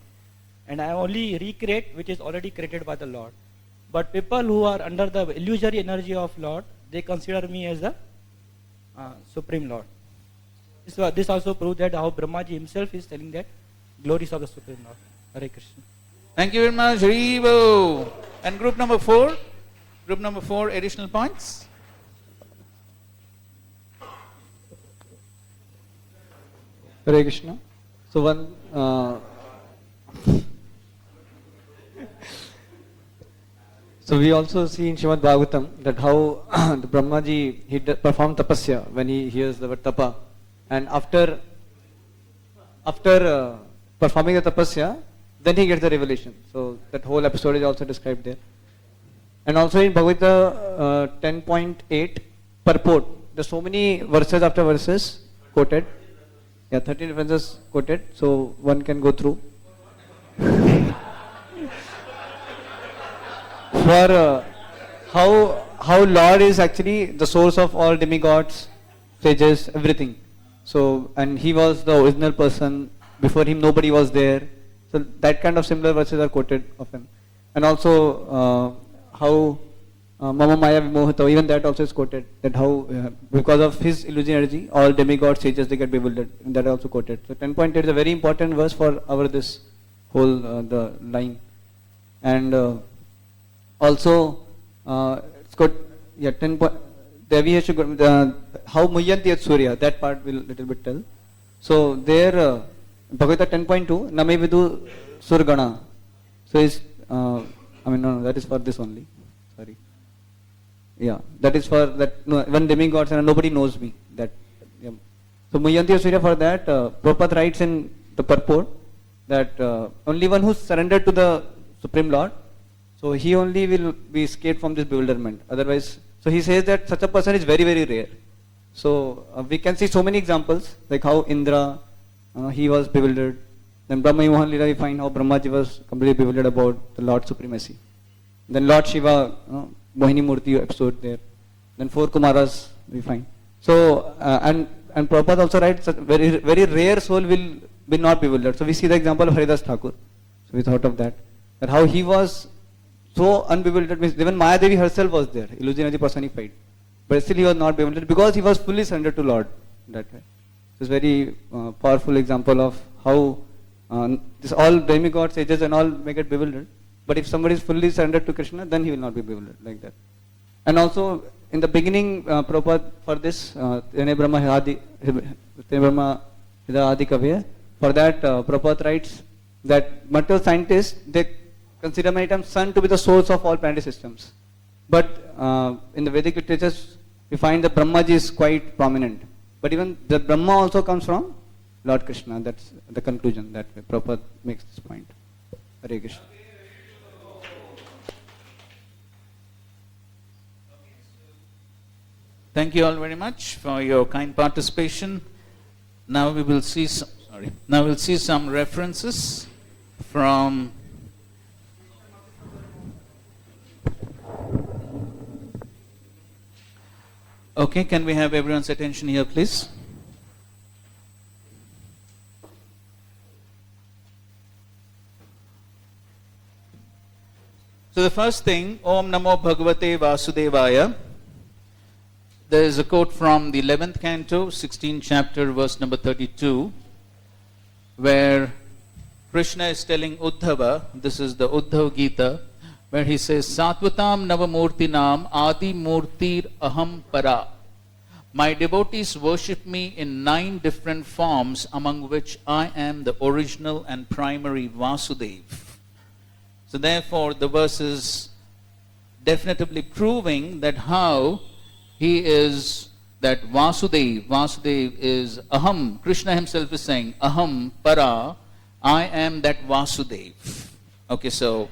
and I only recreate which is already created by the Lord. But people who are under the illusory energy of Lord, they consider me as the Supreme Lord. This also proves that how Brahmaji himself is telling that glories of the Supreme Lord. Hare Krishna.
Thank you very much. Haribo. And group number 4? Group number 4, additional points?
Hare Krishna. So one so we also see in Srimad Bhagavatam that how the Brahmaji he performed tapasya when he hears the word tapa, and after performing the tapasya, then he gets the revelation. So that whole episode is also described there. And also in Bhagavad Gita 10.8 purport, there's so many verses after verses quoted. Yeah, 13 references quoted, so one can go through. For how Lord is actually the source of all demigods, sages, everything. So, and he was the original person. Before him, nobody was there. So that kind of similar verses are quoted often. And also how Mama Maya Vimohita, even that also is quoted. That how because of his illusion energy, all demigods, sages, they get bewildered. And that also quoted. So 10.8 is a very important verse for our this whole the line. And also it's got 10 point. Devi has to how Muyyanti at Surya, that part will little bit tell. So there Bhagavad Gita 10.2 Name Vidu Surgana. So is no, that is for this only. Sorry. Yeah, that is for that one demigods and nobody knows me. That yeah. So Muyyanti at Surya, for that Prabhupada writes in the purport that only one who surrendered to the Supreme Lord, so he only will be escaped from this bewilderment. Otherwise, so he says that such a person is very, very rare. So we can see so many examples, like how Indra, he was bewildered. Then Brahma Mohan Lila, we find how Brahmaji was completely bewildered about the Lord's supremacy. Then Lord Shiva, Mohini Murti episode there. Then 4 Kumaras we find. So and Prabhupada also writes that very, very rare soul will be not bewildered. So we see the example of Haridas Thakur. So we thought of that how he was so unbewildered, means even Maya Devi herself was there, illusion energy personified. But still he was not bewildered because he was fully surrendered to Lord that way. It's a very powerful example of how this all demigods, sages and all may get bewildered. But if somebody is fully surrendered to Krishna, then he will not be bewildered like that. And also in the beginning, Prabhupada for this, Tene Brahma Hida Adi Kavya, for that Prabhupada writes that material scientists, they consider many times sun to be the source of all planetary systems. But in the Vedic literatures, we find that Brahmaji is quite prominent. But even the Brahma also comes from Lord Krishna. That's the conclusion that Prabhupada makes this point. Hare Krishna.
Thank you all very much for your kind participation. Now we will see some references from Okay, can we have everyone's attention here, please? So the first thing, Om Namo Bhagavate Vasudevaya. There is a quote from the 11th canto, 16th chapter, verse number 32, where Krishna is telling Uddhava, this is the Uddhav Gita, where he says, Satvatam Navamurtinam Adi Murtir Aham Para. My devotees worship me in 9 different forms, among which I am the original and primary Vasudev. So therefore, the verse is definitively proving that how he is that Vasudev. Vasudev is Aham. Krishna himself is saying, Aham Para, I am that Vasudev. Okay, so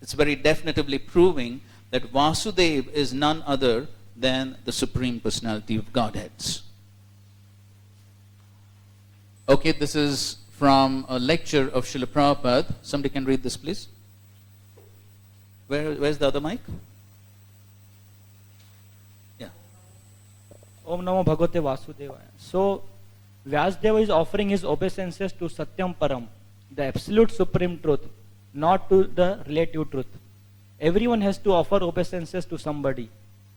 it's very definitively proving that Vasudev is none other than the Supreme Personality of Godheads. Okay, this is from a lecture of Srila Prabhupada. Somebody can read this, please. Where's the other mic?
Om Namo Bhagavate Vasudevaya. So Vyasdeva is offering his obeisances to Satyam Param, the absolute supreme truth, not to the relative truth. Everyone has to offer obeisances to somebody.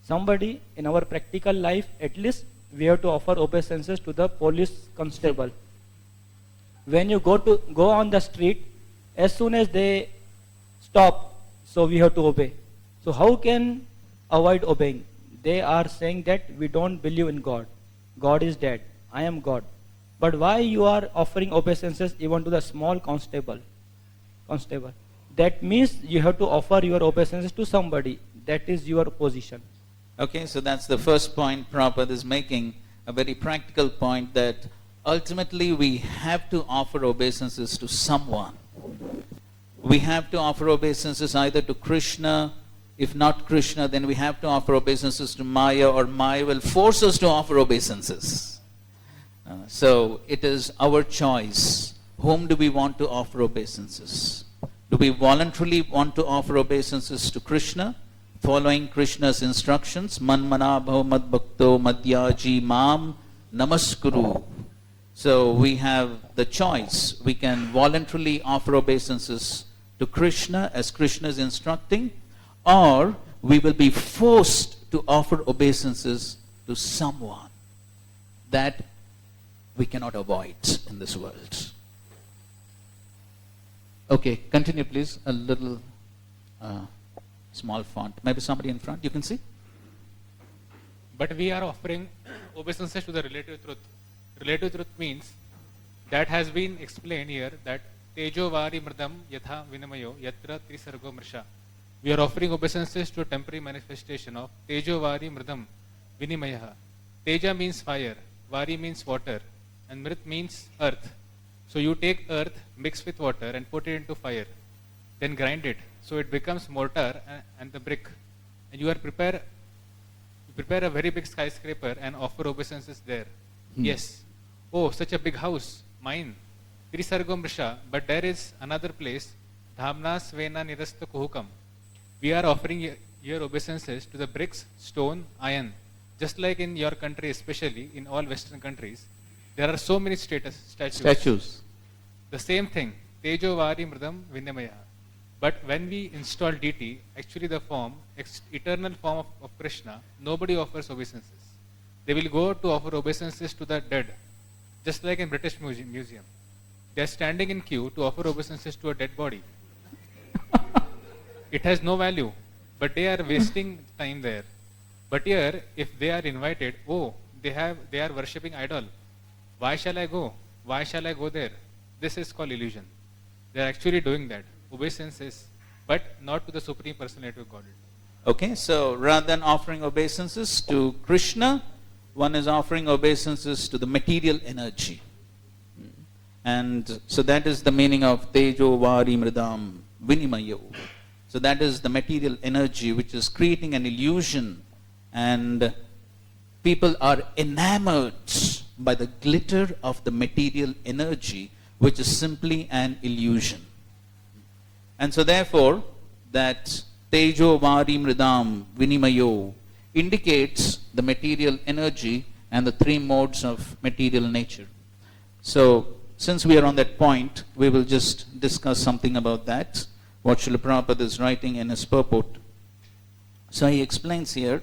Somebody in our practical life, at least we have to offer obeisances to the police constable. When you go on the street, as soon as they stop, so we have to obey. So how can avoid obeying? They are saying that we don't believe in God. God is dead. I am God. But why you are offering obeisances even to the small constable? That means you have to offer your obeisances to somebody. That is your position.
Okay, so that's the first point Prabhupada is making, a very practical point that ultimately we have to offer obeisances to someone. We have to offer obeisances either to Krishna. If not Krishna, then we have to offer obeisances to Maya, or Maya will force us to offer obeisances. So it is our choice. Whom do we want to offer obeisances? Do we voluntarily want to offer obeisances to Krishna, following Krishna's instructions? Manmana bhav mad bhakto madhyaji mam namaskuru. So we have the choice. We can voluntarily offer obeisances to Krishna as Krishna is instructing, or we will be forced to offer obeisances to someone that we cannot avoid in this world. Okay, continue please. A little small font. Maybe somebody in front, you can see?
But we are offering obeisances to the relative truth. Relative truth means, that has been explained here, that Tejo Vari Mridam Yatha Vinamayo Yatra Trisargo Mrisha. We are offering obeisances to a temporary manifestation of Tejo Vari Mridam Vinimayaha. Teja means fire, Vari means water, and Mrit means earth. So you take earth, mix with water and put it into fire. Then grind it. So it becomes mortar and the brick. And you prepare a very big skyscraper and offer obeisances there. Yes. Oh, such a big house, mine. Trisargam Risha, but there is another place, Dhamna Svena Nirasta Kuhukam. We are offering your obeisances to the bricks, stone, iron. Just like in your country, especially in all Western countries, there are so many statues. The same thing, Tejo Vari Mridam Vinyamaya. But when we install deity, actually the form, eternal form of Krishna, nobody offers obeisances. They will go to offer obeisances to the dead, just like in British Museum. They are standing in queue to offer obeisances to a dead body. It has no value, but they are wasting time there. But here, if they are invited, they are worshipping idol. Why shall I go? Why shall I go there? This is called illusion. They are actually doing that, obeisances, but not to the Supreme Personality of Godhead.
Okay, so rather than offering obeisances to Krishna, one is offering obeisances to the material energy. And so that is the meaning of Tejo Vari Mridam Vinimayo. So that is the material energy which is creating an illusion, and people are enamored by the glitter of the material energy, which is simply an illusion. And so therefore, that Tejo Vari Mridam Vinimayo indicates the material energy and the three modes of material nature. So, since we are on that point, we will just discuss something about that, what Srila Prabhupada is writing in his purport. So he explains here,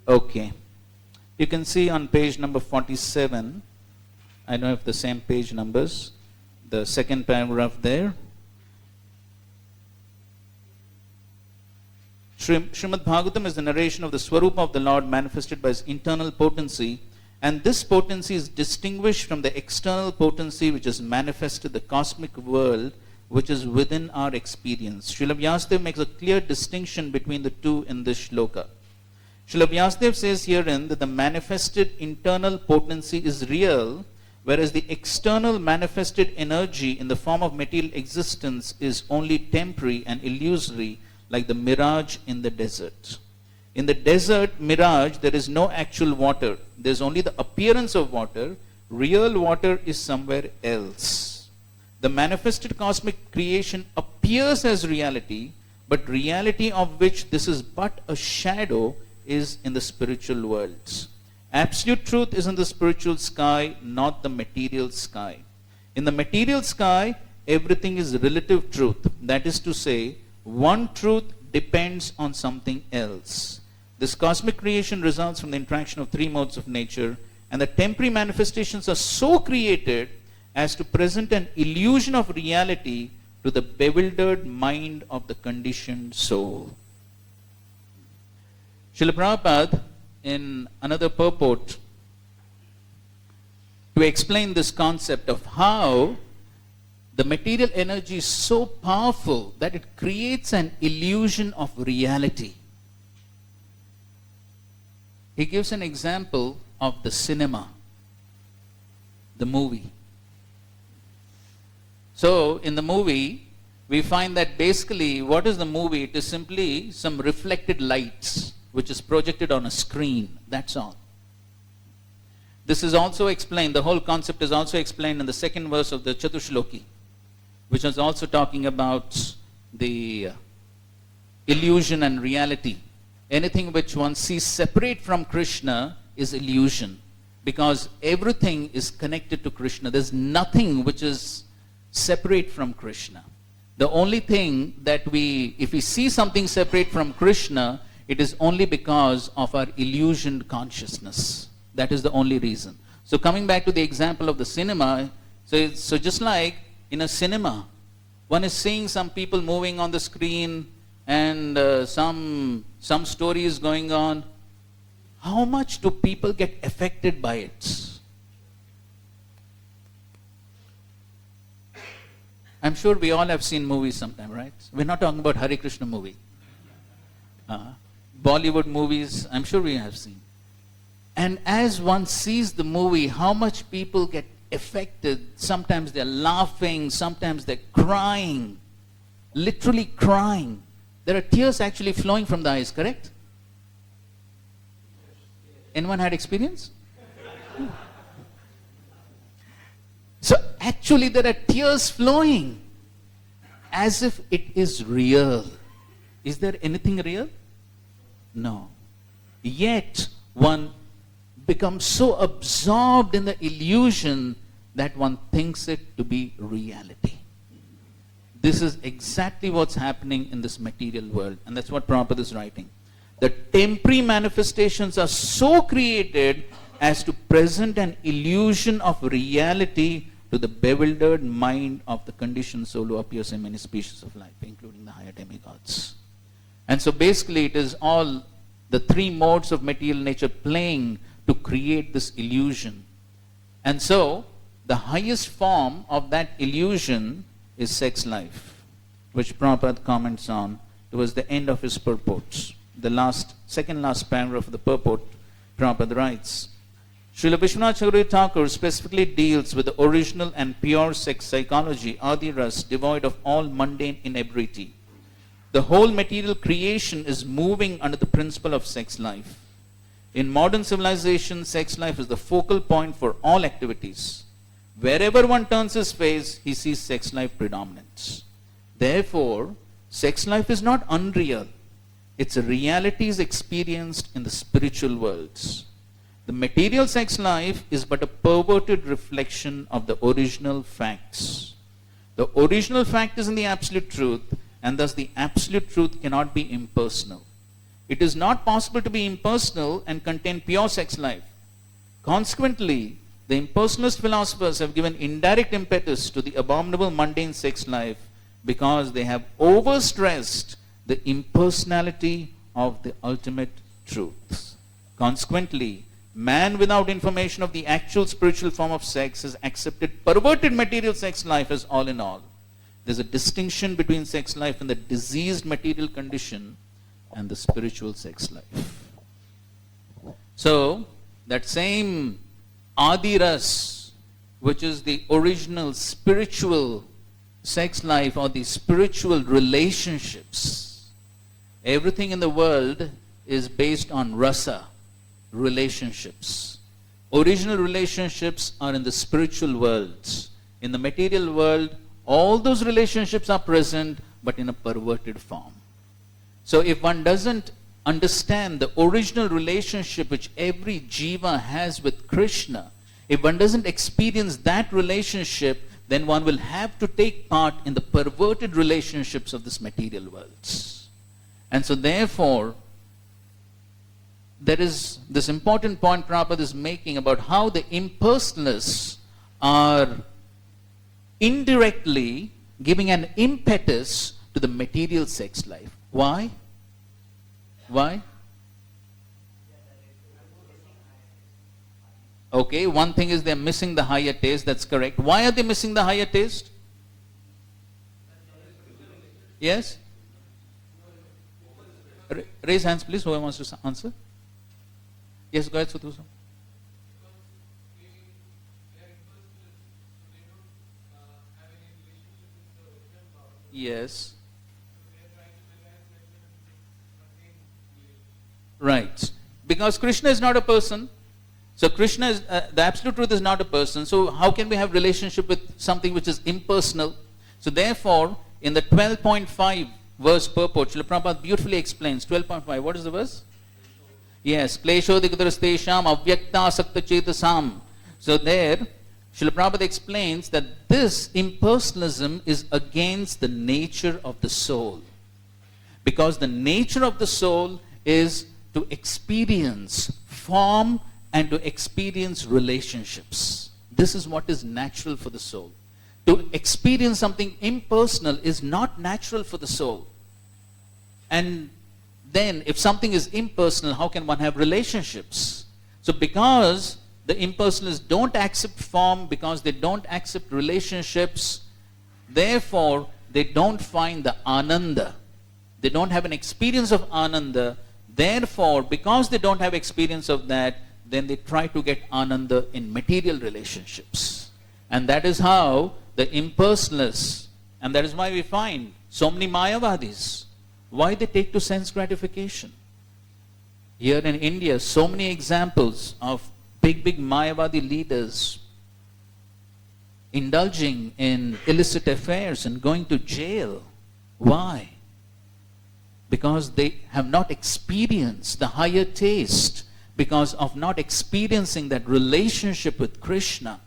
okay. You can see on page number 47, I don't know if the same page numbers, the second paragraph there. Srimad Bhagavatam is the narration of the Swarupa of the Lord manifested by his internal potency, and this potency is distinguished from the external potency which has manifested the cosmic world which is within our experience. Srila Vyasadeva makes a clear distinction between the two in this shloka. Srila Vyasadeva says herein that the manifested internal potency is real, whereas the external manifested energy in the form of material existence is only temporary and illusory, like the mirage in the desert. In the desert mirage, there is no actual water. There is only the appearance of water. Real water is somewhere else. The manifested cosmic creation appears as reality, but reality of which this is but a shadow is in the spiritual worlds. Absolute truth is in the spiritual sky, not the material sky. In the material sky, everything is relative truth. That is to say, one truth depends on something else. This cosmic creation results from the interaction of three modes of nature, and the temporary manifestations are so created as to present an illusion of reality to the bewildered mind of the conditioned soul. Srila Prabhupada, in another purport, to explain this concept of how the material energy is so powerful that it creates an illusion of reality. He gives an example of the cinema, the movie. So, in the movie, we find that basically, what is the movie? It is simply some reflected lights which is projected on a screen. That's all. This is also explained, the whole concept is also explained in the second verse of the Chatushloki, which is also talking about the illusion and reality. Anything which one sees separate from Krishna is illusion, because everything is connected to Krishna. There's nothing which is separate from Krishna. The only thing that if we see something separate from Krishna, it is only because of our illusioned consciousness. That is the only reason. So coming back to the example of the cinema, so just like in a cinema, one is seeing some people moving on the screen and some story is going on. How much do people get affected by it? I'm sure we all have seen movies sometime, right? We're not talking about Hare Krishna movie. Bollywood movies, I'm sure we have seen. And as one sees the movie, how much people get affected. Sometimes they're laughing, sometimes they're crying, literally crying. There are tears actually flowing from the eyes, correct? Anyone had experience? So actually there are tears flowing as if it is real. Is there anything real? No. Yet one becomes so absorbed in the illusion that one thinks it to be reality. This is exactly what's happening in this material world, and that's what Prabhupada is writing. The temporary manifestations are so created as to present an illusion of reality to the bewildered mind of the conditioned soul who appears in many species of life, including the higher demigods. And so basically it is all the three modes of material nature playing to create this illusion. And so the highest form of that illusion is sex life, which Prabhupada comments on towards the end of his purports. The second last paragraph of the purport, Prabhupada writes, Srila Vishwanath Chakravarti Thakur specifically deals with the original and pure sex psychology, Adi Ras, devoid of all mundane inebriety. The whole material creation is moving under the principle of sex life. In modern civilization, sex life is the focal point for all activities. Wherever one turns his face, he sees sex life predominant. Therefore, sex life is not unreal. Its realities experienced in the spiritual worlds. The material sex life is but a perverted reflection of the original facts. The original fact is in the absolute truth, and thus the absolute truth cannot be impersonal. It is not possible to be impersonal and contain pure sex life. Consequently, the impersonalist philosophers have given indirect impetus to the abominable mundane sex life because they have overstressed the impersonality of the ultimate truth. Consequently, man without information of the actual spiritual form of sex has accepted perverted material sex life as all in all. There's a distinction between sex life and the diseased material condition and the spiritual sex life. So, that same Adiras, which is the original spiritual sex life or the spiritual relationships, everything in the world is based on rasa, relationships. Original relationships are in the spiritual worlds. In the material world, all those relationships are present, but in a perverted form. So if one doesn't understand the original relationship which every jiva has with Krishna, if one doesn't experience that relationship, then one will have to take part in the perverted relationships of this material worlds. And so therefore, there is this important point Prabhupada is making about how the impersonalists are indirectly giving an impetus to the material sex life. Why? Why? Okay, one thing is they're missing the higher taste, that's correct. Why are they missing the higher taste? Yes? Raise hands please, whoever wants to answer. Yes, go ahead, Sudhu. Yes. Right. Because Krishna is not a person. So Krishna is, the absolute truth is not a person. So how can we have relationship with something which is impersonal? So therefore, in the 12.5 verse purport, Srila Prabhupada beautifully explains. 12.5, what is the verse? Yes. Kleshodikadrastesham avyakta sakta chetasam. So there, Srila Prabhupada explains that this impersonalism is against the nature of the soul. Because the nature of the soul is to experience form and to experience relationships. This is what is natural for the soul. To experience something impersonal is not natural for the soul. And then if something is impersonal, how can one have relationships? So because the impersonalists don't accept form, because they don't accept relationships, therefore they don't find the ananda. They don't have an experience of ananda. Therefore, because they don't have experience of that, then they try to get ananda in material relationships. And that is how the impersonalists, and that is why we find so many Mayavadis, why they take to sense gratification. Here in India, so many examples of big Mayavadi leaders indulging in illicit affairs and going to jail. Why? Because they have not experienced the higher taste, because of not experiencing that relationship with Krishna.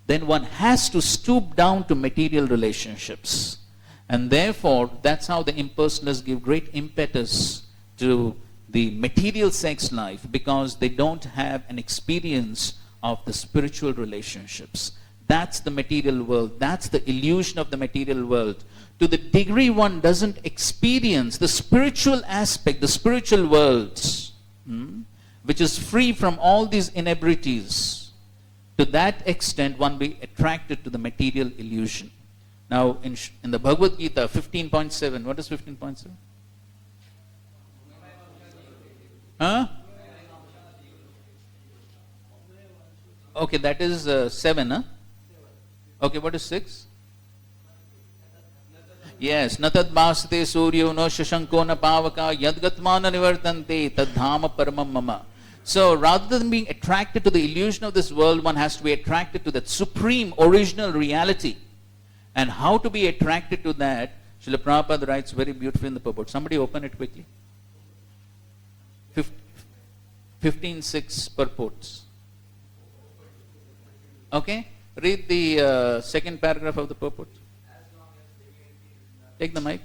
Then one has to stoop down to material relationships. And therefore, that's how the impersonalists give great impetus to the material sex life, because they don't have an experience of the spiritual relationships. That's the material world. That's the illusion of the material world. To the degree one doesn't experience the spiritual aspect, the spiritual worlds, which is free from all these inebrities, to that extent one will be attracted to the material illusion. Now in the Bhagavad Gita 15.7, what is 15.7? Huh? Okay, that is 7, huh? Okay, what is 6? Yes, natad bhasate suryo no shashanko na pavaka yadgatmana nivartante tadhama paramam mama. So rather than being attracted to the illusion of this world, one has to be attracted to that supreme original reality. And how to be attracted to that, Srila Prabhupada writes very beautifully in the purport. Somebody open it quickly. 15.6 purports. Okay? Read the second paragraph of the purport. Take the mic.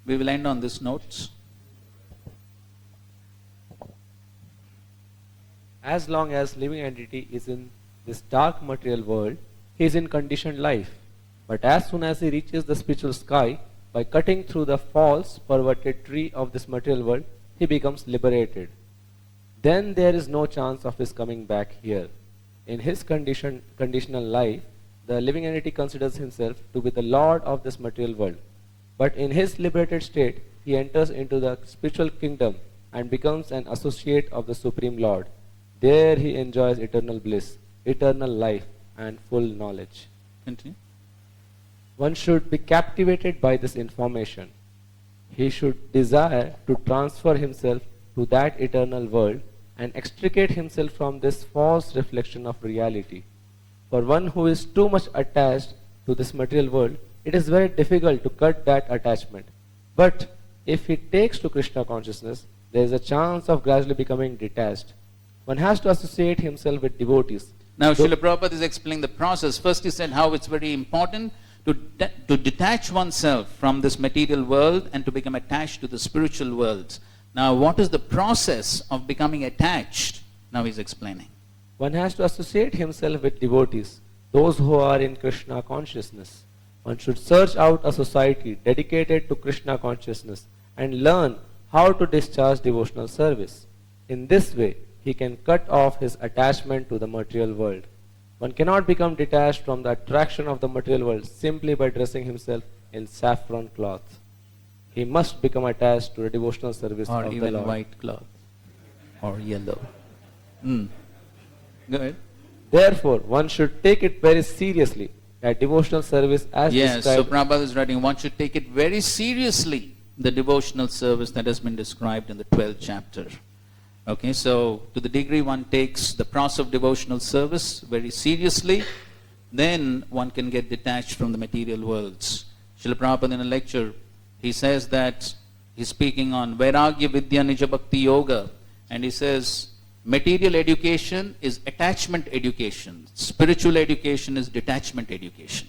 We will end on this note.
As long as living entity is in this dark material world, he is in conditioned life. But as soon as he reaches the spiritual sky, by cutting through the false, perverted tree of this material world, he becomes liberated. Then there is no chance of his coming back here. In his conditional life, the living entity considers himself to be the lord of this material world. But in his liberated state, he enters into the spiritual kingdom and becomes an associate of the Supreme Lord. There he enjoys eternal bliss, eternal life, and full knowledge.
Continue.
One should be captivated by this information. He should desire to transfer himself to that eternal world and extricate himself from this false reflection of reality. For one who is too much attached to this material world, it is very difficult to cut that attachment. But if he takes to Krishna consciousness, there is a chance of gradually becoming detached. One has to associate himself with devotees.
Now, Srila Prabhupada is explaining the process. First, he said how it's very important to detach oneself from this material world and to become attached to the spiritual worlds. Now, what is the process of becoming attached? Now he's explaining.
One has to associate himself with devotees, those who are in Krishna consciousness. One should search out a society dedicated to Krishna consciousness and learn how to discharge devotional service. In this way, he can cut off his attachment to the material world. One cannot become detached from the attraction of the material world simply by dressing himself in saffron cloth. He must become attached to the devotional service
Or
of the
even
Lord.
white cloth. Or yellow. Go ahead.
Therefore, one should take it very seriously, that devotional service as
Yes, so
described.
Prabhupada is writing, one should take it very seriously, the devotional service that has been described in the 12th chapter. Okay, so to the degree one takes the process of devotional service very seriously, then one can get detached from the material worlds. Srila Prabhupada in a lecture, he says that he's speaking on Vairagya Vidya Nija Bhakti Yoga, and he says material education is attachment education, spiritual education is detachment education.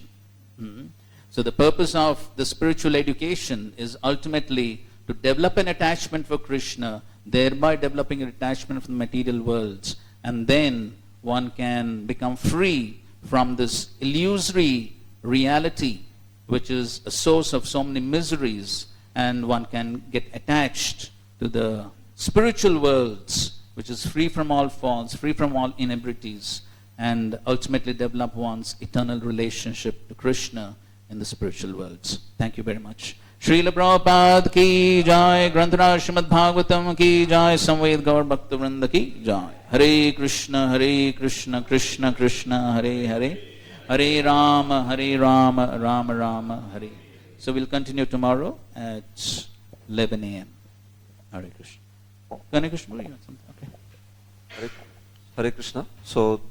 So the purpose of the spiritual education is ultimately to develop an attachment for Krishna, thereby developing an attachment from the material worlds, and then one can become free from this illusory reality which is a source of so many miseries, and one can get attached to the spiritual worlds which is free from all faults, free from all inebrities, and ultimately develop one's eternal relationship to Krishna in the spiritual worlds. Thank you very much. Srila Prabhupada ki jai, Granthara Srimad Bhagavatam ki jai, Samved Gaur Bhakta Vrinda ki jai. Hare Krishna, Krishna Krishna, Hare Hare, Hare Rama, Rama Rama, Hare. So we'll continue tomorrow at 11 a.m. Hare Krishna. Hare Krishna, you have something? Okay.
Hare Krishna. So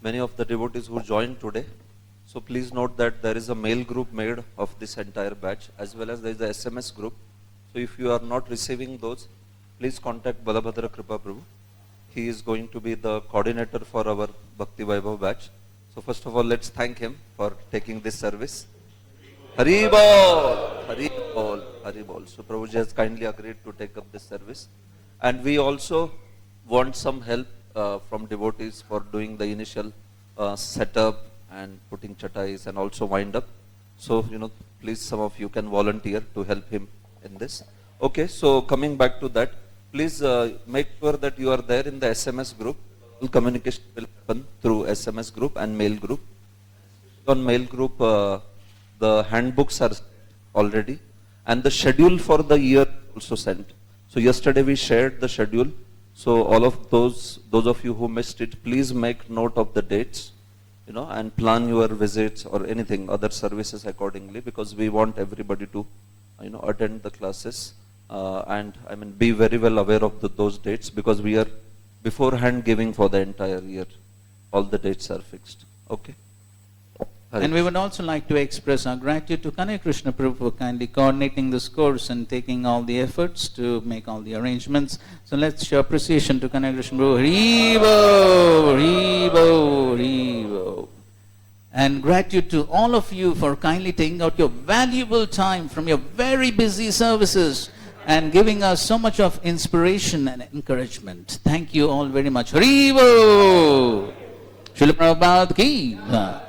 many of the devotees who joined today, so please note that there is a mail group made of this entire batch, as well as there is the SMS group. So if you are not receiving those, please contact Balabhadra Kripa Prabhu. He is going to be the coordinator for our Bhakti Vaibhav batch. So first of all, let's thank him for taking this service. Hari Bol, Hari Bol, Hari Bol. So Prabhuji has kindly agreed to take up this service. And we also want some help from devotees for doing the initial setup and putting chatais and also wind up. So, please some of you can volunteer to help him in this. Okay, so coming back to that, please make sure that you are there in the SMS group. Communication will happen through SMS group and mail group. On mail group, the handbooks are already, and the schedule for the year also sent. So yesterday we shared the schedule. So all of those of you who missed it, please make note of the dates, and plan your visits or anything, other services accordingly, because we want everybody to, attend the classes, and be very well aware of those dates, because we are beforehand giving for the entire year. All the dates are fixed. Okay.
And we would also like to express our gratitude to Kanai Krishna Prabhu for kindly coordinating this course and taking all the efforts to make all the arrangements. So let's show appreciation to Kanai Krishna Prabhu. Haribo, Haribo, Haribo. And gratitude to all of you for kindly taking out your valuable time from your very busy services and giving us so much of inspiration and encouragement. Thank you all very much. Haribo! Srila Prabhupada ki.